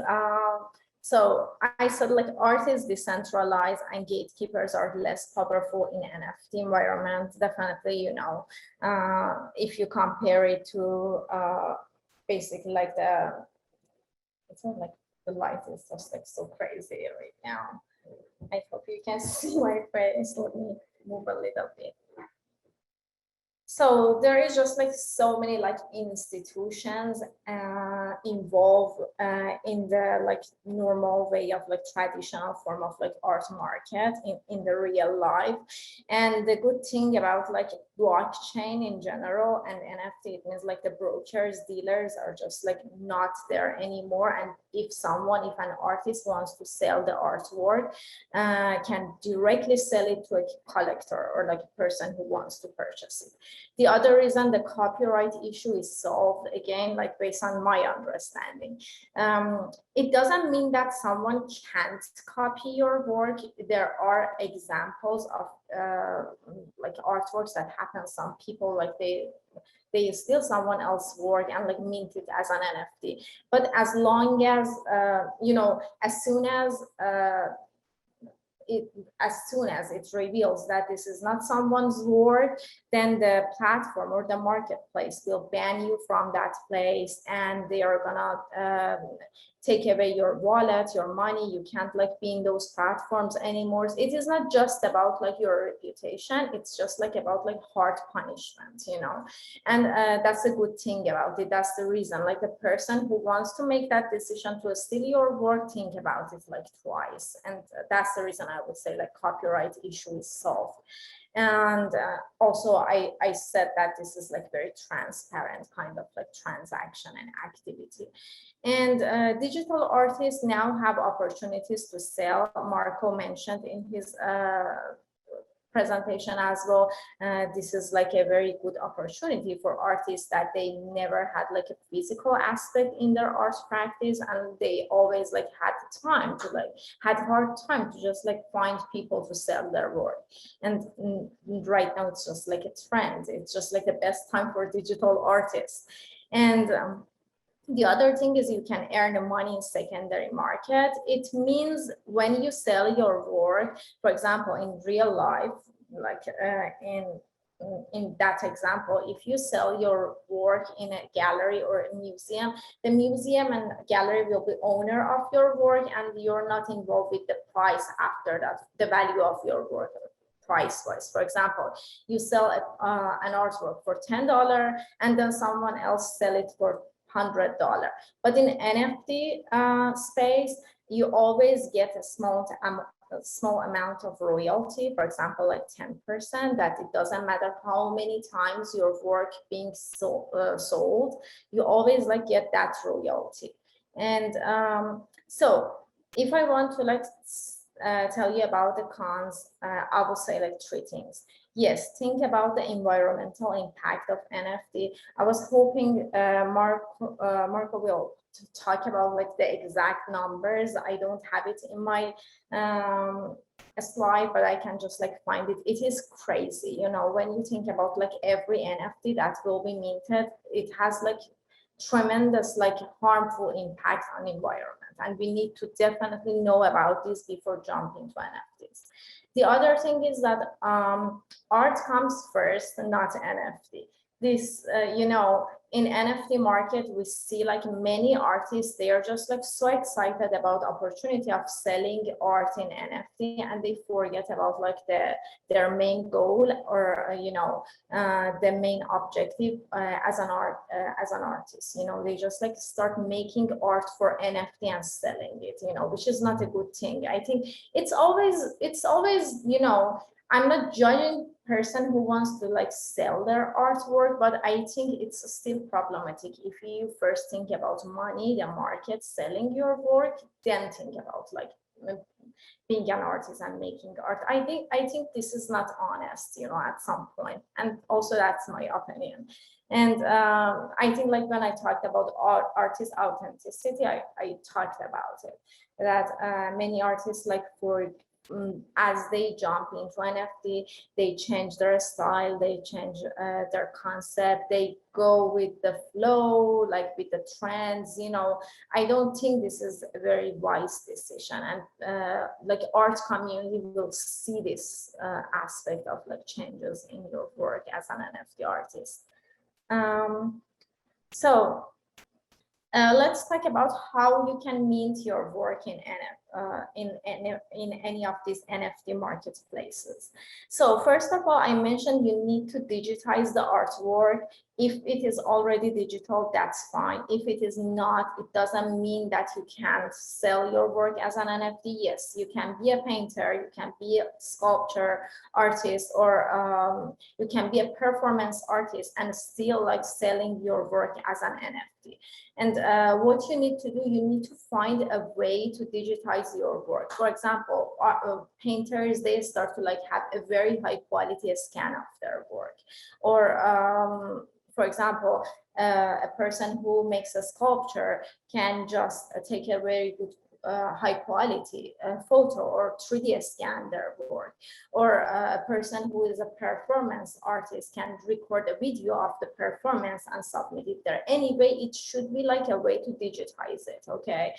So I said like art is decentralized and gatekeepers are less powerful in NFT environment. Definitely, you know, if you compare it to basically like the, it's not like the light is just like so crazy right now. I hope you can see my face. Let me move a little bit. So there is just like so many like institutions involved in the like normal way of like traditional form of like art market in the real life. And the good thing about like blockchain in general and NFT, it means like the brokers, dealers are just like not there anymore. And if an artist wants to sell the artwork, can directly sell it to a collector or like a person who wants to purchase it. The other reason the copyright issue is solved, again, like based on my understanding, it doesn't mean that someone can't copy your work. There are examples of like artworks that happen. Some people like they steal someone else's work and like mint it as an NFT. But as long as you know, as soon as it reveals that this is not someone's work, then the platform or the marketplace will ban you from that place, and they are gonna take away your wallet, your money. You can't like be in those platforms anymore. It is not just about like your reputation, it's just like about like hard punishment, you know. And that's a good thing about it. That's the reason, like the person who wants to make that decision to steal your work, think about it like twice. And that's the reason I would say like copyright issue is solved. And also I said that this is like very transparent kind of like transaction and activity. And digital artists now have opportunities to sell. Marco mentioned in his presentation as well. This is like a very good opportunity for artists that they never had like a physical aspect in their art practice, and they always like had time to like had hard time to just like find people to sell their work. And right now it's just like a trend. It's just like the best time for digital artists. And the other thing is you can earn money in secondary market. It means when you sell your work, for example, in real life, like in that example, if you sell your work in a gallery or a museum, the museum and gallery will be owner of your work, and you're not involved with the price after that, the value of your work price-wise. For example, you sell an artwork for $10 and then someone else sell it for $100. But in NFT space, you always get a small amount of royalty, for example, like 10%, that it doesn't matter how many times your work being sold, you always like get that royalty. And so if I want to like tell you about the cons, I will say like 3 things. Yes, think about the environmental impact of NFT. I was hoping Marco will talk about like the exact numbers. I don't have it in my slide, but I can just like find it. It is crazy, you know, when you think about like every NFT that will be minted, it has like tremendous like harmful impact on environment, and we need to definitely know about this before jumping to NFTs. The other thing is that art comes first, not NFT. This, you know, in NFT market, we see like many artists, they are just like so excited about opportunity of selling art in NFT, and they forget about like their main goal, or you know, the main objective as an artist. You know, they just like start making art for NFT and selling it, you know, which is not a good thing. I think it's always, you know, I'm not judging person who wants to like sell their artwork, but I think it's still problematic. If you first think about money, the market, selling your work, then think about like being an artist and making art. I think this is not honest, you know, at some point. And also that's my opinion. And I think like when I talked about artist authenticity, I talked about it, that many artists like as they jump into NFT, they change their style, they change their concept, they go with the flow, like with the trends, you know. I don't think this is a very wise decision, and like art community will see this aspect of like changes in your work as an NFT artist. So let's talk about how you can mint your work in any of these NFT marketplaces. So first of all, I mentioned you need to digitize the artwork. If it is already digital, that's fine. If it is not, it doesn't mean that you can't sell your work as an NFT. Yes, you can be a painter, you can be a sculpture artist, or you can be a performance artist and still like selling your work as an NFT. And what you need to do, you need to find a way to digitize your work. For example, painters, they start to like have a very high quality scan of their work. Or for example, a person who makes a sculpture can just take a very good high quality photo or 3D scan their work. Or a person who is a performance artist can record a video of the performance and submit it there. Anyway, it should be like a way to digitize it, okay?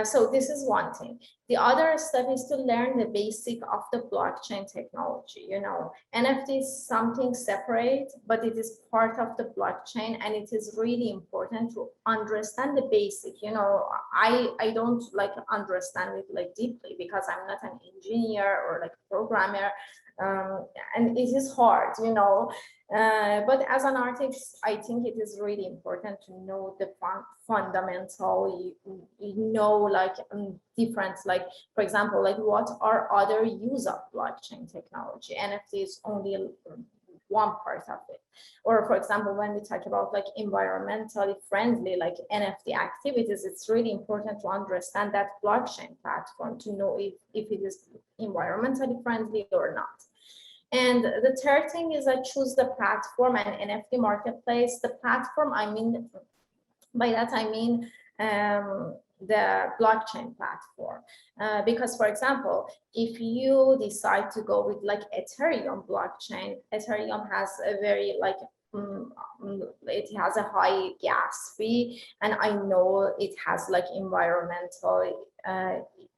So this is one thing. The other step is to learn the basic of the blockchain technology. You know, NFT is something separate, but it is part of the blockchain, and it is really important to understand the basic. You know, I don't like understand it like deeply because I'm not an engineer or like programmer, and it is hard, you know. But as an artist, I think it is really important to know the fundamental, you know, like different, like, for example, like what are other use of blockchain technology? NFT is only one part of it. Or for example, when we talk about like environmentally friendly, like NFT activities, it's really important to understand that blockchain platform to know if it is environmentally friendly or not. And the third thing is I choose the platform and NFT marketplace. The platform, I mean, by that I mean the blockchain platform. Because for example, if you decide to go with like Ethereum blockchain, Ethereum has a very like, it has a high gas fee, and I know it has like environmental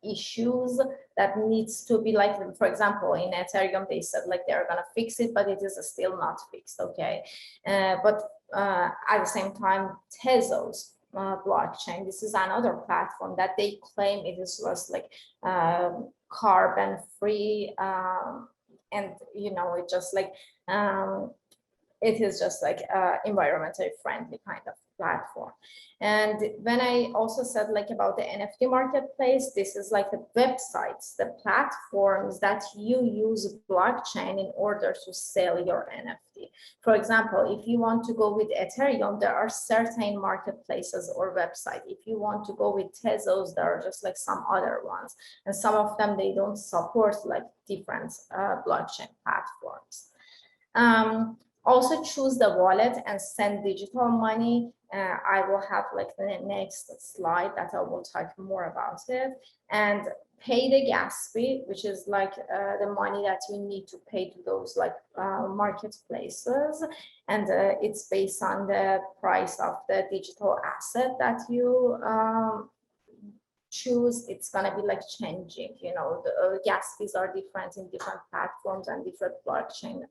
issues that needs to be like, for example, in Ethereum, they said like they're gonna fix it, but it is still not fixed, okay? But at the same time, Tezos blockchain, this is another platform that they claim it is just like carbon free, and you know, it just like it is just like environmentally friendly kind of platform. And when I also said like about the NFT marketplace, this is like the websites, the platforms that you use blockchain in order to sell your NFT. For example, if you want to go with Ethereum, there are certain marketplaces or websites. If you want to go with Tezos, there are just like some other ones. And some of them, they don't support like different blockchain platforms. Also choose the wallet and send digital money. I will have like the next slide that I will talk more about it. And pay the gas fee, which is like the money that you need to pay to those like marketplaces. And it's based on the price of the digital asset that you choose. It's gonna be like changing, you know, the gas fees are different in different platforms and different blockchain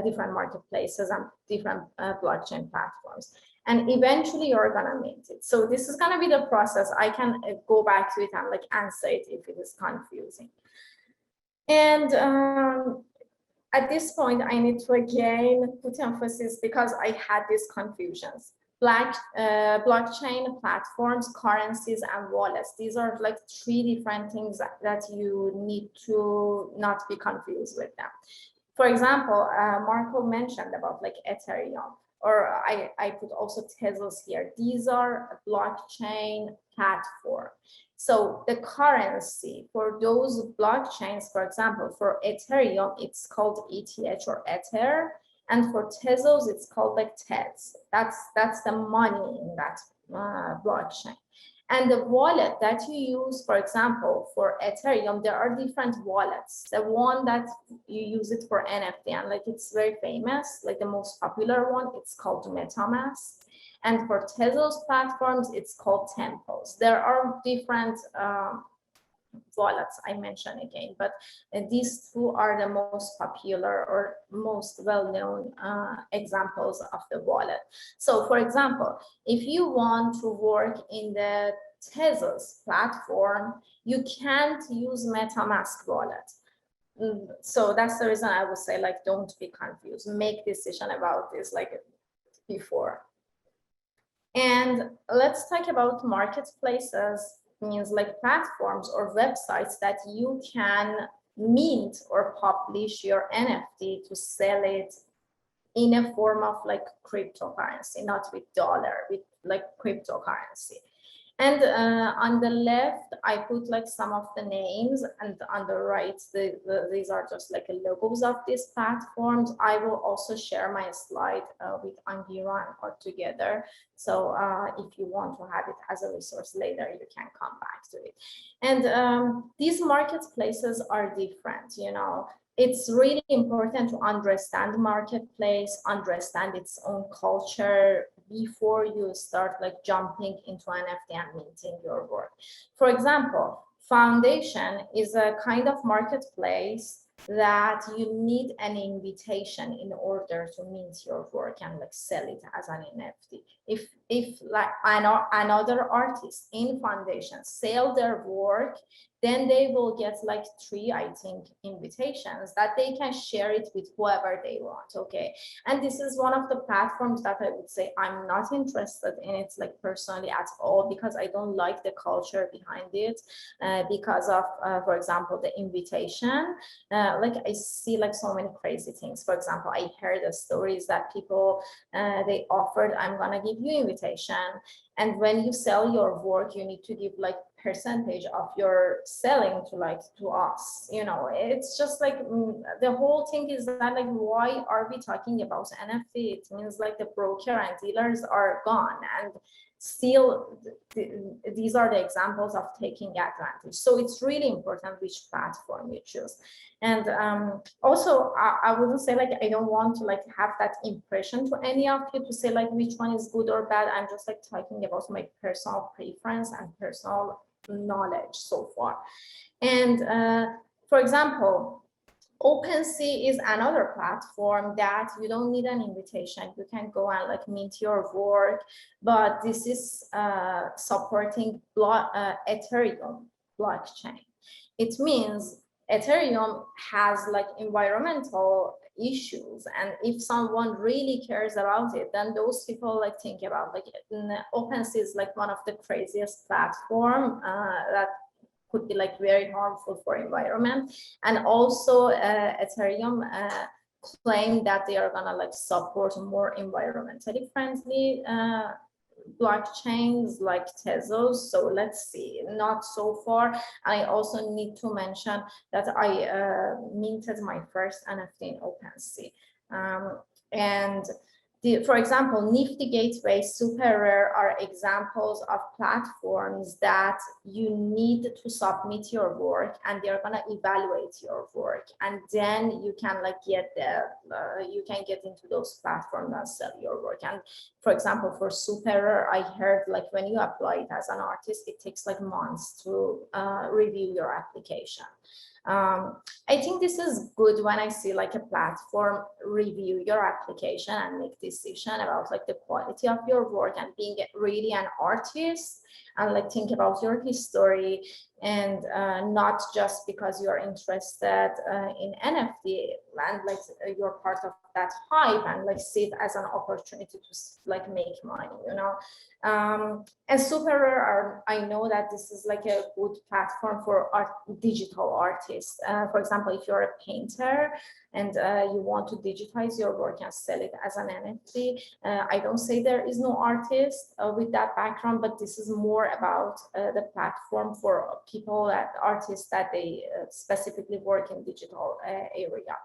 different marketplaces and different blockchain platforms. And eventually you're gonna mint it. So this is gonna be the process. I can go back to it and like answer it if it is confusing. And at this point, I need to again put emphasis because I had these confusions. Blockchain platforms, currencies, and wallets. These are like three different things that you need to not be confused with them. For example, Marco mentioned about like Ethereum, or I put also Tezos here. These are blockchain platform. So the currency for those blockchains, for example, for Ethereum, it's called ETH or Ether. And for Tezos, it's called like Tez. That's the money in that blockchain. And the wallet that you use, for example, for Ethereum, there are different wallets. The one that you use it for NFT, and like it's very famous, like the most popular one, it's called MetaMask. And for Tezos platforms, it's called Temples. There are different wallets I mentioned again, but these two are the most popular or most well-known examples of the wallet. So for example, if you want to work in the Tezos platform, you can't use MetaMask wallet. So that's the reason I would say, like, don't be confused, make decision about this like before. And let's talk about marketplaces. Means like platforms or websites that you can mint or publish your NFT to sell it in a form of like cryptocurrency, not with dollar, with like cryptocurrency. And on the left, I put like some of the names, and on the right, these are just like logos of these platforms. I will also share my slide with Angira and Art Together. So if you want to have it as a resource later, you can come back to it. And these marketplaces are different, you know. It's really important to understand the marketplace, understand its own culture before you start like jumping into NFT and minting your work. For example, Foundation is a kind of marketplace that you need an invitation in order to mint your work and like sell it as an NFT. If like another artist in Foundation sell their work, then they will get like 3, I think, invitations that they can share it with whoever they want, okay? And this is one of the platforms that I would say I'm not interested in it, like personally at all, because I don't like the culture behind it, because of, for example, the invitation. Like I see like so many crazy things. For example, I heard the stories that people, they offered, I'm gonna give you invitation. And when you sell your work, you need to give like percentage of your selling to us. You know, it's just like the whole thing is that like, why are we talking about NFT? It means like the broker and dealers are gone, and still these are the examples of taking advantage. So it's really important which platform you choose. And also I wouldn't say like I don't want to like have that impression to any of you to say like which one is good or bad. I'm just like talking about my personal preference and personal knowledge so far. And for example, OpenSea is another platform that you don't need an invitation. You can go and like mint your work, but this is supporting Ethereum blockchain. It means Ethereum has like environmental issues, and if someone really cares about it, then those people like think about like OpenSea is like one of the craziest platform that could be like very harmful for environment. And also Ethereum claim that they are gonna like support more environmentally friendly blockchains like Tezos. So let's see, not so far. I also need to mention that I minted my first NFT in OpenSea. And for example, Nifty Gateway, Super Rare are examples of platforms that you need to submit your work, and they're gonna evaluate your work, and then you can like get you can get into those platforms and sell your work. And for example, for Super Rare, I heard like when you apply it as an artist, it takes like months to review your application. I think this is good when I see like a platform review your application and make decision about like the quality of your work and being really an artist, and like think about your history, and not just because you're interested in NFT and like you're part of that hype and like see it as an opportunity to like make money, you know. And Super Rare, I know that this is like a good platform for digital artists. For example, if you're a painter and you want to digitize your work and sell it as an NFT, I don't say there is no artist with that background, but this is more about the platform for people, that artists that they specifically work in digital area.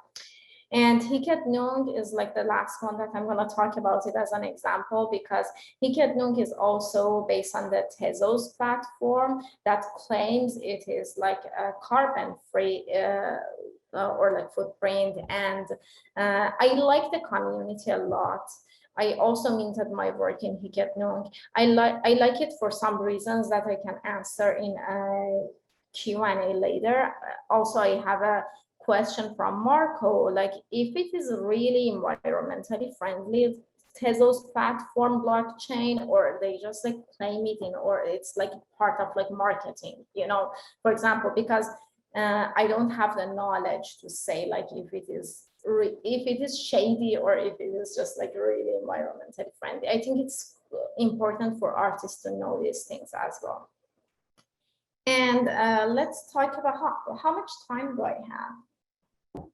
And Hiket Nung is like the last one that I'm going to talk about it as an example, because Hiket Nung is also based on the Tezos platform that claims it is like a carbon-free or like footprint. And I like the community a lot. I also minted my work in Hiket Nung. I like it for some reasons that I can answer in a Q&A later. Also, I have a question from Marco, like if it is really environmentally friendly, Tezos platform blockchain, or they just like claim it in, or it's like part of like marketing, you know, for example, because I don't have the knowledge to say like if it is shady or if it is just like really environmentally friendly. I think it's important for artists to know these things as well. And let's talk about how much time do I have?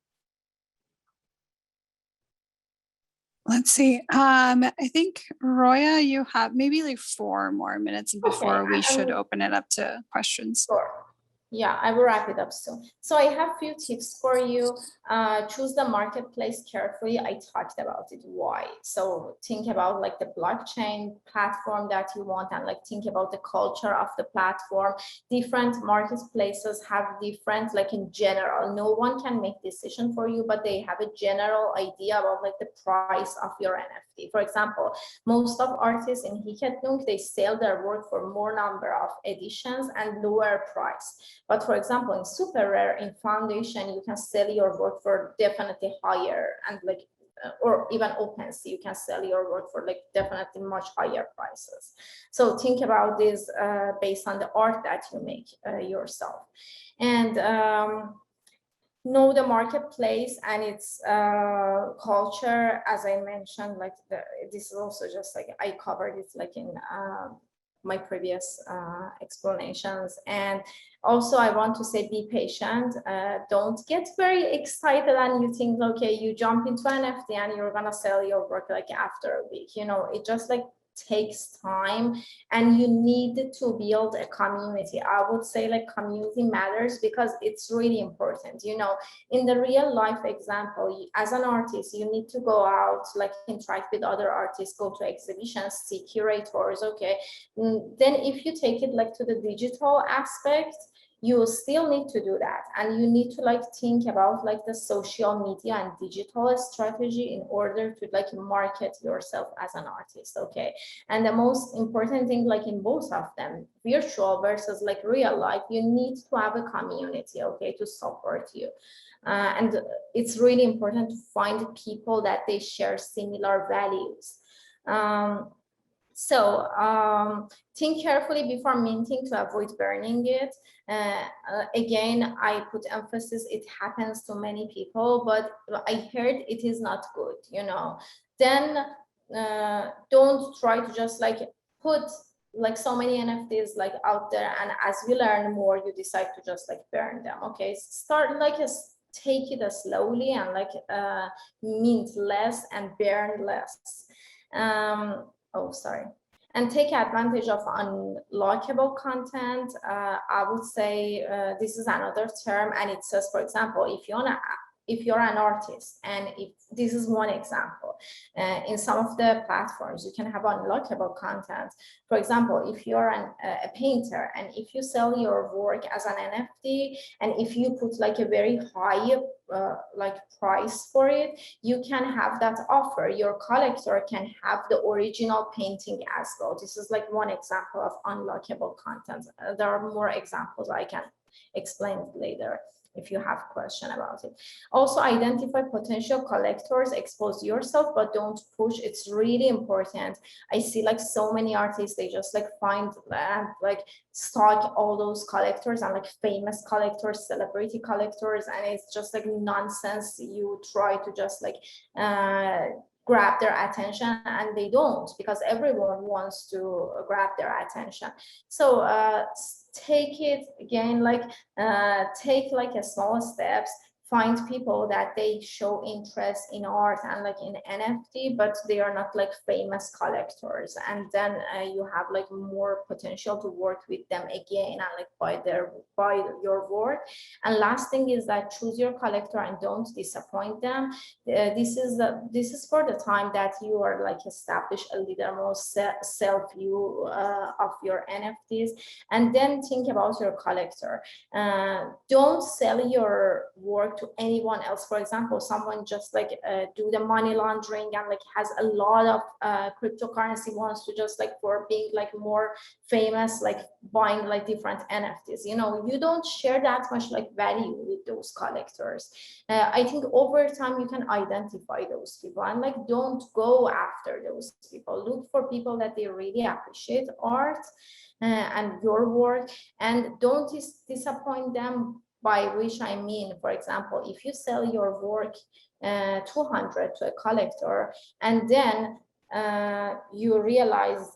Let's see. I think Roya, you have maybe like 4 more minutes before we should open it up to questions.
Sure. Yeah, I will wrap it up soon. So I have a few tips for you. Choose the marketplace carefully. I talked about it. Why? So think about like the blockchain platform that you want, and like think about the culture of the platform. Different marketplaces have different, like in general, no one can make decision for you, but they have a general idea about like the price of your NFT. For example, most of artists in Hiket Nung, they sell their work for more number of editions and lower price. But for example, in Super Rare, in Foundation, you can sell your work for definitely higher, and like, or even OpenSea, you can sell your work for like definitely much higher prices. So think about this based on the art that you make yourself. And know the marketplace and its culture. As I mentioned, like this is also just like I covered it like in my previous explanations. And also I want to say, be patient. Don't get very excited and you think, okay, you jump into an NFT and you're gonna sell your work like after a week. You know, it just like takes time, and you need to build a community. I would say like community matters because it's really important. You know, in the real life example, as an artist, you need to go out, like interact with other artists, go to exhibitions, see curators. Okay, then if you take it like to the digital aspect, you still need to do that, and you need to like think about like the social media and digital strategy in order to like market yourself as an artist. Okay, and the most important thing, like in both of them, virtual versus like real life, you need to have a community, okay, to support you. And it's really important to find people that they share similar values. So think carefully before minting to avoid burning it. Again, I put emphasis, it happens to many people, but I heard it is not good, you know. Then don't try to just like put like so many NFTs like out there, and as you learn more, you decide to just like burn them. Okay, start like take it slowly and like mint less and burn less. Oh, sorry. And take advantage of unlockable content. I would say this is another term, and it says, for example, if you're an artist, and if this is one example, in some of the platforms you can have unlockable content. For example, if you're a painter, and if you sell your work as an NFT, and if you put like a very high like price for it, you can have that offer. Your collector can have the original painting as well. This is like one example of unlockable content. There are more examples I can explain later if you have question about it. Also identify potential collectors, expose yourself, but don't push. It's really important. I see like so many artists, they just like find like stalk all those collectors and like famous collectors, celebrity collectors, and it's just like nonsense. You try to just like grab their attention, and they don't, because everyone wants to grab their attention. So take it again, like take like a small steps, find people that they show interest in art and like in NFT, but they are not like famous collectors, and then you have like more potential to work with them again and like buy your work. And last thing is that choose your collector and don't disappoint them. This is for the time that you are like establish a little more self view of your NFTs, and then think about your collector. Don't sell your work to anyone else. For example, someone just like do the money laundering and like has a lot of cryptocurrency, wants to just like for being like more famous, like buying like different NFTs. You know, you don't share that much like value with those collectors. I think over time you can identify those people, and like don't go after those people. Look for people that they really appreciate art and your work, and don't disappoint them. By which I mean, for example, if you sell your work 200 to a collector, and then you realize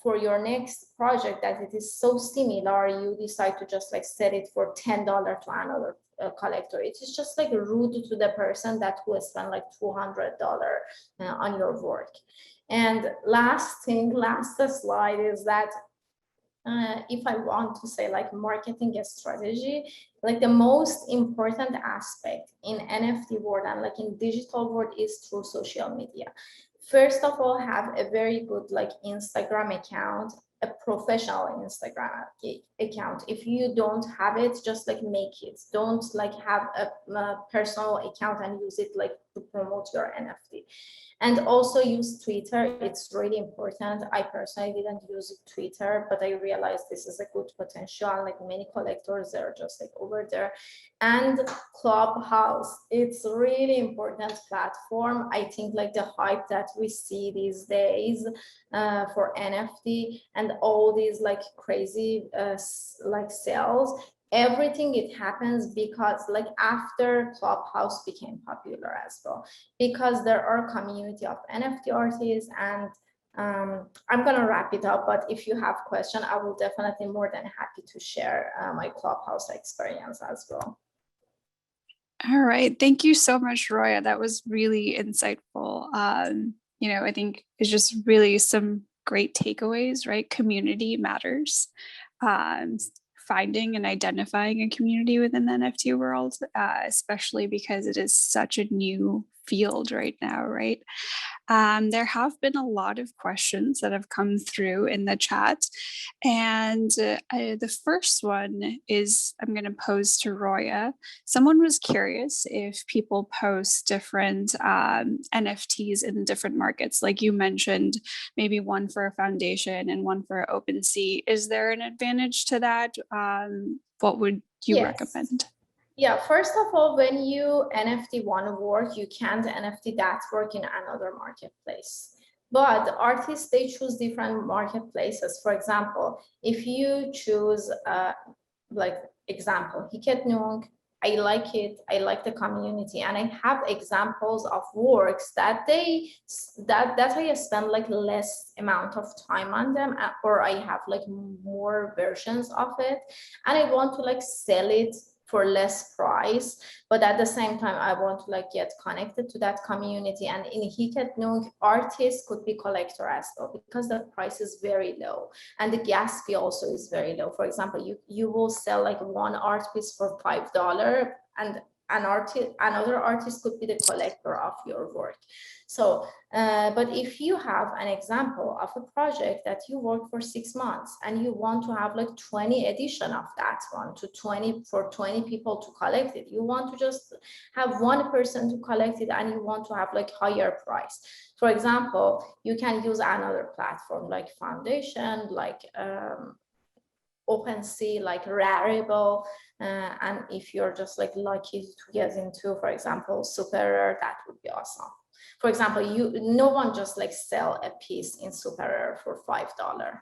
for your next project that it is so similar, you decide to just like set it for $10 to another collector. It is just like rude to the person that who spent like $200 on your work. And last slide is that if I want to say like marketing strategy, like the most important aspect in NFT world and like in digital world is through social media. First of all, have a very good like Instagram account, a professional Instagram account. If you don't have it, just like make it. Don't like have a personal account and use it like to promote your NFT. And also use Twitter. It's really important. I personally didn't use Twitter, but I realized this is a good potential. Like many collectors, they're just like over there. And Clubhouse, it's a really important platform. I think like the hype that we see these days for NFT and all these like crazy like sales, everything it happens because like after Clubhouse became popular as well, because there are community of NFT artists. And I'm gonna wrap it up, but if you have question, I will definitely more than happy to share my Clubhouse experience as well.
All right. Thank you so much, Roya. That was really insightful. You know, I think it's just really some great takeaways, right? Community matters. Finding and identifying a community within the NFT world, especially because it is such a new field right now, right? There have been a lot of questions that have come through in the chat. And the first one is I'm going to pose to Roya. Someone was curious if people post different NFTs in different markets, like you mentioned, maybe one for a foundation and one for OpenSea. Is there an advantage to that? What would you recommend?
Yeah, first of all, when you NFT one work, you can't NFT that work in another marketplace. But the artists, they choose different marketplaces. For example, if you choose, like example, Hiket Nung, I like it, I like the community, and I have examples of works that I spend like less amount of time on them, or I have like more versions of it, and I want to like sell it for less price, but at the same time I want to like get connected to that community. And in Hiket Nung, artists could be collector as well, because the price is very low and the gas fee also is very low. For example, you will sell like one art piece for $5, and another artist could be the collector of your work. So but if you have an example of a project that you work for 6 months and you want to have like 20 edition of that one for 20 people to collect it, you want to just have one person to collect it, and you want to have like higher price. For example, you can use another platform like Foundation, like OpenSea, like Rarible, and if you're just like lucky to get into, for example, SuperRare, that would be awesome. For example, no one just like sell a piece in SuperRare for $5.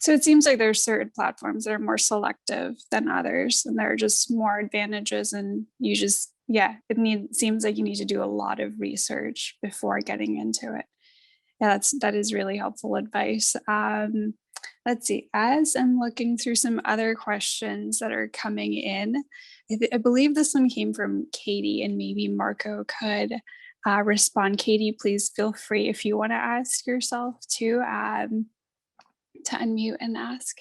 So it seems like there's certain platforms that are more selective than others, and there are just more advantages, and you just, yeah, seems like you need to do a lot of research before getting into it. Yeah, that is really helpful advice. Let's see, as I'm looking through some other questions that are coming in, I believe this one came from Katie, and maybe Marco could respond. Katie, please feel free if you want to ask yourself to unmute and ask.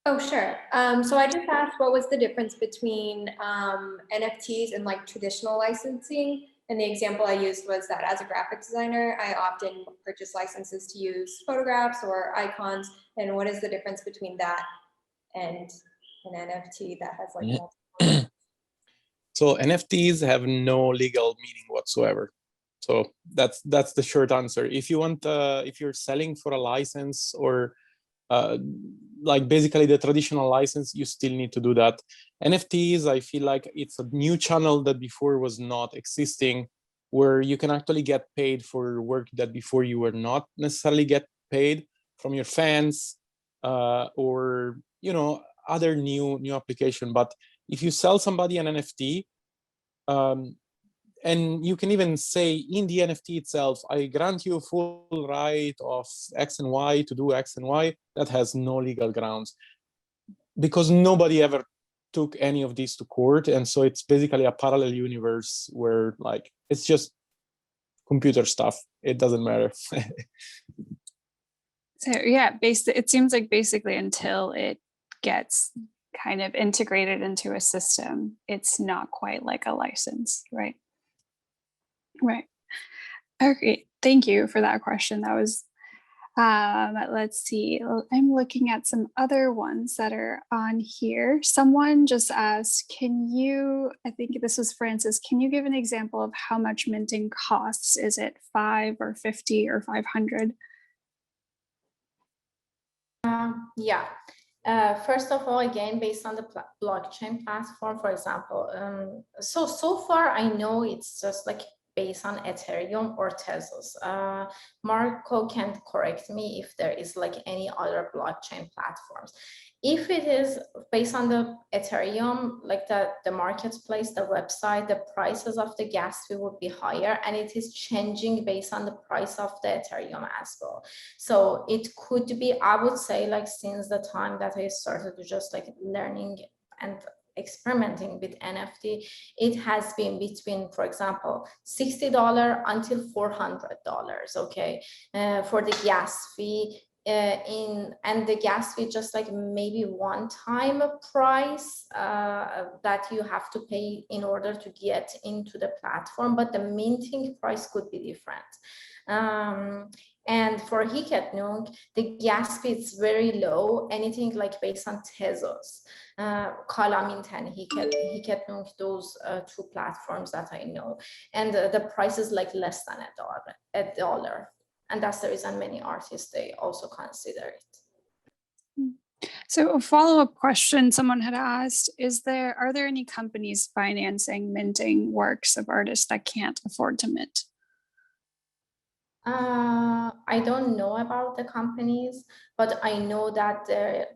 Oh, sure. So I just asked what was the difference between NFTs and like traditional licensing. And the example I used was that as a graphic designer, I often purchase licenses to use photographs or icons. And what is the difference between that and an NFT that has like multiple?
So NFTs have no legal meaning whatsoever. So that's the short answer. If you want, if you're selling for a license or like basically the traditional license, you still need to do that. NFTs, I feel like it's a new channel that before was not existing, where you can actually get paid for work that before you were not necessarily get paid from your fans, or other new application. But if you sell somebody an NFT, and you can even say in the NFT itself, I grant you full right of X and Y to do X and Y. That has no legal grounds, because nobody ever took any of these to court. And so it's basically a parallel universe where like, it's just computer stuff. It doesn't matter.
So yeah, it seems like basically until it gets kind of integrated into a system, it's not quite like a license, right? Right. Okay, thank you for that question. That was, let's see, I'm looking at some other ones that are on here. Someone just asked, I think this was Francis, can you give an example of how much minting costs? Is it 5 or 50 or 500?
Yeah. First of all, again, based on the blockchain platform, for example, so far I know it's just like based on Ethereum or Tezos. Marco can correct me if there is like any other blockchain platforms. If it is based on the Ethereum, like the marketplace, the website, the prices of the gas fee would be higher, and it is changing based on the price of the Ethereum as well. So it could be, I would say, like since the time that I started to just like learning and experimenting with NFT, it has been between, for example, $60 until $400, okay, for the gas fee. And the gas fee just like maybe one time price that you have to pay in order to get into the platform, but the minting price could be different. And for Hiket Nung, the gas fee is very low, anything like based on Tezos, Calamint and Hiket Nung, those two platforms that I know. And the price is like less than a dollar. And that's the reason many artists, they also consider it.
So a follow-up question someone had asked, are there any companies financing minting works of artists that can't afford to mint?
I don't know about the companies, but I know that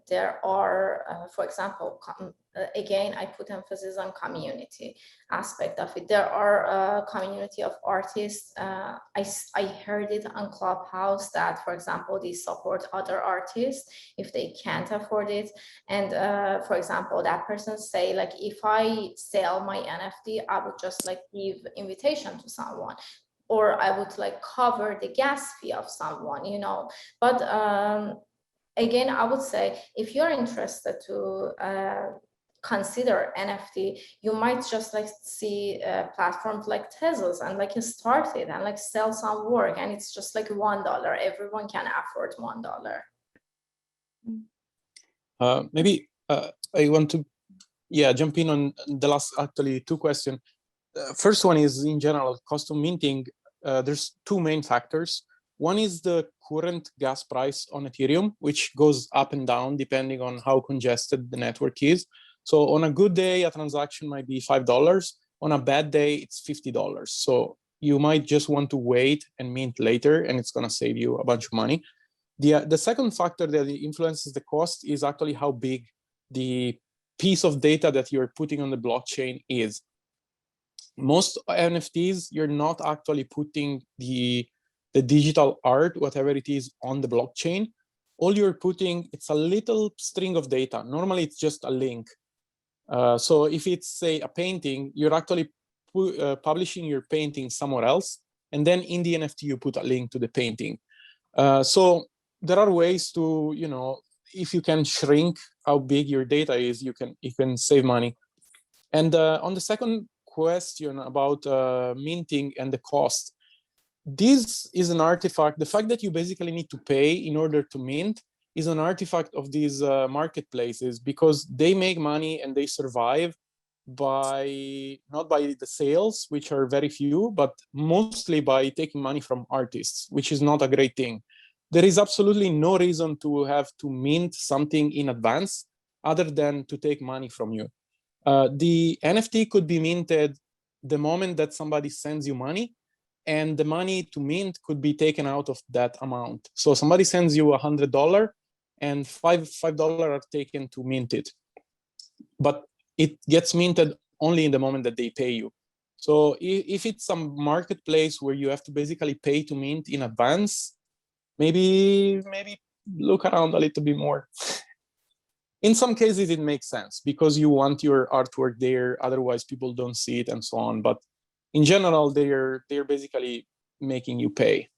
there are, for example, again, I put emphasis on community aspect of it. There are a community of artists. I heard it on Clubhouse that, for example, they support other artists if they can't afford it. And for example, that person say like, if I sell my NFT, I would just like give invitation to someone, or I would like cover the gas fee of someone, you know. But again, I would say if you're interested to consider NFT, you might just like see platforms like Tezos and like start it and like sell some work, and it's just like $1. Everyone can afford $1.
Maybe I want to, jump in on the last, actually, two questions. First one is, in general, custom minting. There's two main factors. One is the current gas price on Ethereum, which goes up and down depending on how congested the network is. So on a good day, a transaction might be $5. On a bad day, it's $50. So you might just want to wait and mint later, and it's going to save you a bunch of money. The second factor that influences the cost is actually how big the piece of data that you're putting on the blockchain is. Most NFTs, you're not actually putting the digital art, whatever it is, on the blockchain. All you're putting, it's a little string of data. Normally, it's just a link. So if it's, say, a painting, you're actually publishing your painting somewhere else, and then in the NFT, you put a link to the painting. So there are ways to, you know, if you can shrink how big your data is, you can save money. And on the second question about minting and the cost, this is an artifact. The fact that you basically need to pay in order to mint is an artifact of these marketplaces, because they make money and they survive by, not by the sales, which are very few, but mostly by taking money from artists, which is not a great thing. There is absolutely no reason to have to mint something in advance other than to take money from you. The NFT could be minted the moment that somebody sends you money, and the money to mint could be taken out of that amount. So somebody sends you $100 and $5 are taken to mint it. But it gets minted only in the moment that they pay you. So if it's some marketplace where you have to basically pay to mint in advance, maybe look around a little bit more. In some cases, it makes sense because you want your artwork there, otherwise people don't see it and so on. But in general, they're basically making you pay.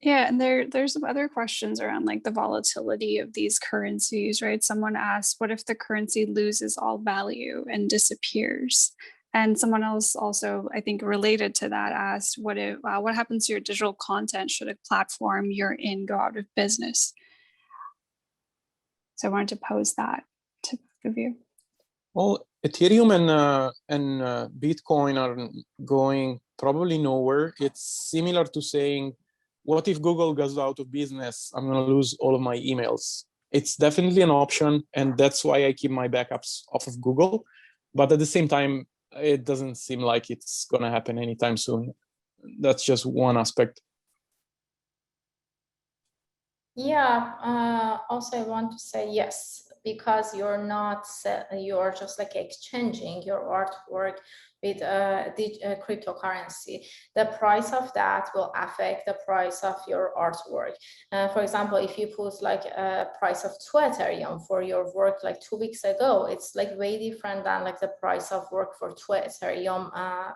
Yeah, and there's some other questions around like the volatility of these currencies, right? Someone asked, what if the currency loses all value and disappears? And someone else also, I think, related to that, asked, what happens to your digital content should a platform you're in go out of business? So I wanted to pose that to both of you.
Well, Ethereum and Bitcoin are going probably nowhere. It's similar to saying, what if Google goes out of business? I'm going to lose all of my emails. It's definitely an option, and that's why I keep my backups off of Google. But at the same time, it doesn't seem like it's going to happen anytime soon. That's just one aspect.
Yeah, also I want to say yes, because you're just like exchanging your artwork with the cryptocurrency. The price of that will affect the price of your artwork. For example, if you put like a price of 2 Ethereum for your work like 2 weeks ago, it's like way different than like the price of work for 2 Ethereum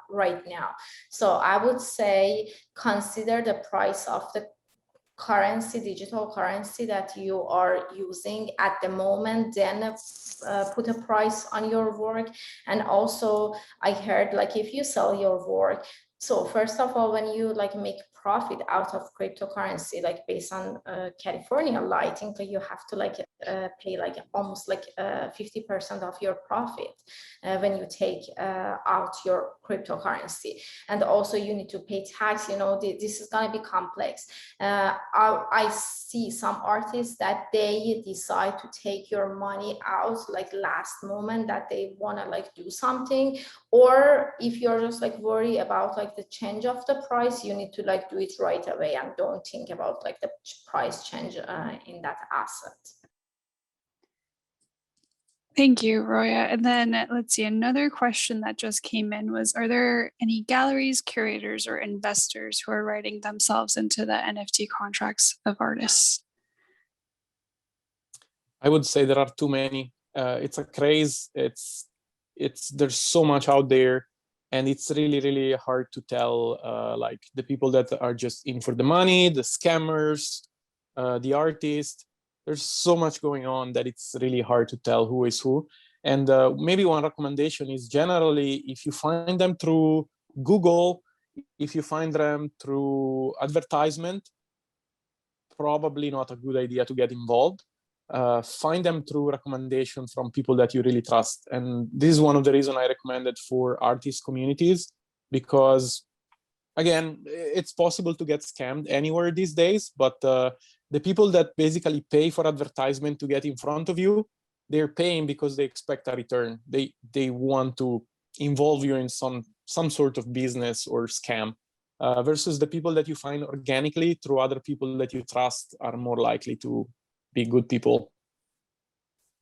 right now. So I would say consider the price of the currency, digital currency that you are using at the moment, then put a price on your work. And also I heard like if you sell your work, so first of all, when you like make profit out of cryptocurrency, like based on California law, I think that you have to like pay like almost like 50% of your profit when you take out your cryptocurrency. And also you need to pay tax, you know, this is going to be complex. I see some artists that they decide to take your money out like last moment that they want to like do something, or if you're just like worried about like the change of the price, you need to like do do it right away and don't think about like the price change in that asset.
Thank you, Roya. And then let's see, another question that just came in was, are there any galleries, curators, or investors who are writing themselves into the NFT contracts of artists?
I would say there are too many. It's a craze. There's so much out there, and it's really hard to tell like the people that are just in for the money, the scammers, the artists. There's so much going on that it's really hard to tell who is who. And maybe one recommendation is generally, if you find them through Google, if you find them through advertisement, probably not a good idea to get involved. Find them through recommendation from people that you really trust. And this is one of the reasons I recommended for artist communities, because again, it's possible to get scammed anywhere these days, but the people that basically pay for advertisement to get in front of you, they're paying because they expect a return. They want to involve you in some sort of business or scam. Versus the people that you find organically through other people that you trust are more likely to be good people.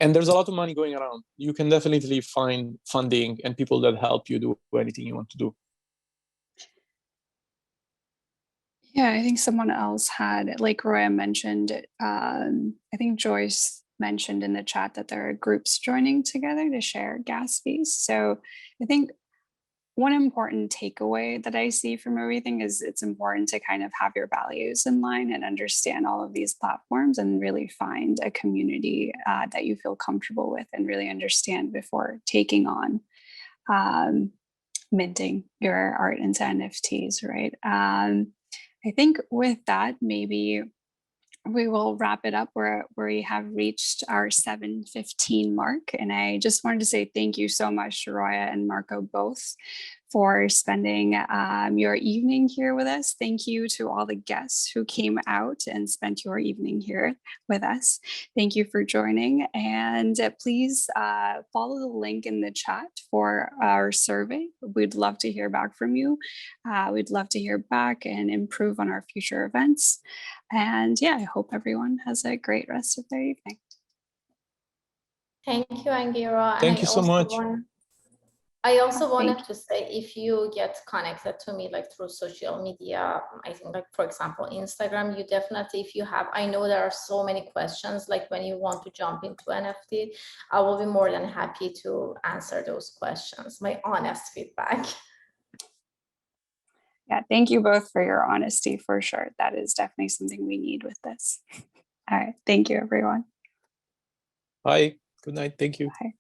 And there's a lot of money going around. You can definitely find funding and people that help you do anything you want to do.
Yeah, I think someone else had, like Roya mentioned, I think Joyce mentioned in the chat that there are groups joining together to share gas fees. So I think one important takeaway that I see from everything is it's important to kind of have your values in line and understand all of these platforms and really find a community that you feel comfortable with and really understand before taking on minting your art into NFTs, right? I think with that, maybe we will wrap it up where we have reached our 7:15 mark. And I just wanted to say thank you so much to Roya and Marco both for spending your evening here with us. Thank you to all the guests who came out and spent your evening here with us. Thank you for joining. And please follow the link in the chat for our survey. We'd love to hear back from you. We'd love to hear back and improve on our future events. And yeah, I hope everyone has a great rest of their evening.
Thank you, Angira.
Thank you so much.
I also wanted to say, if you get connected to me like through social media, I think like, for example, Instagram, you definitely, if you have, I know there are so many questions, like when you want to jump into NFT, I will be more than happy to answer those questions, my honest feedback.
Yeah, thank you both for your honesty, for sure. That is definitely something we need with this. All right, thank you, everyone.
Bye. Good night. Thank you.
Bye.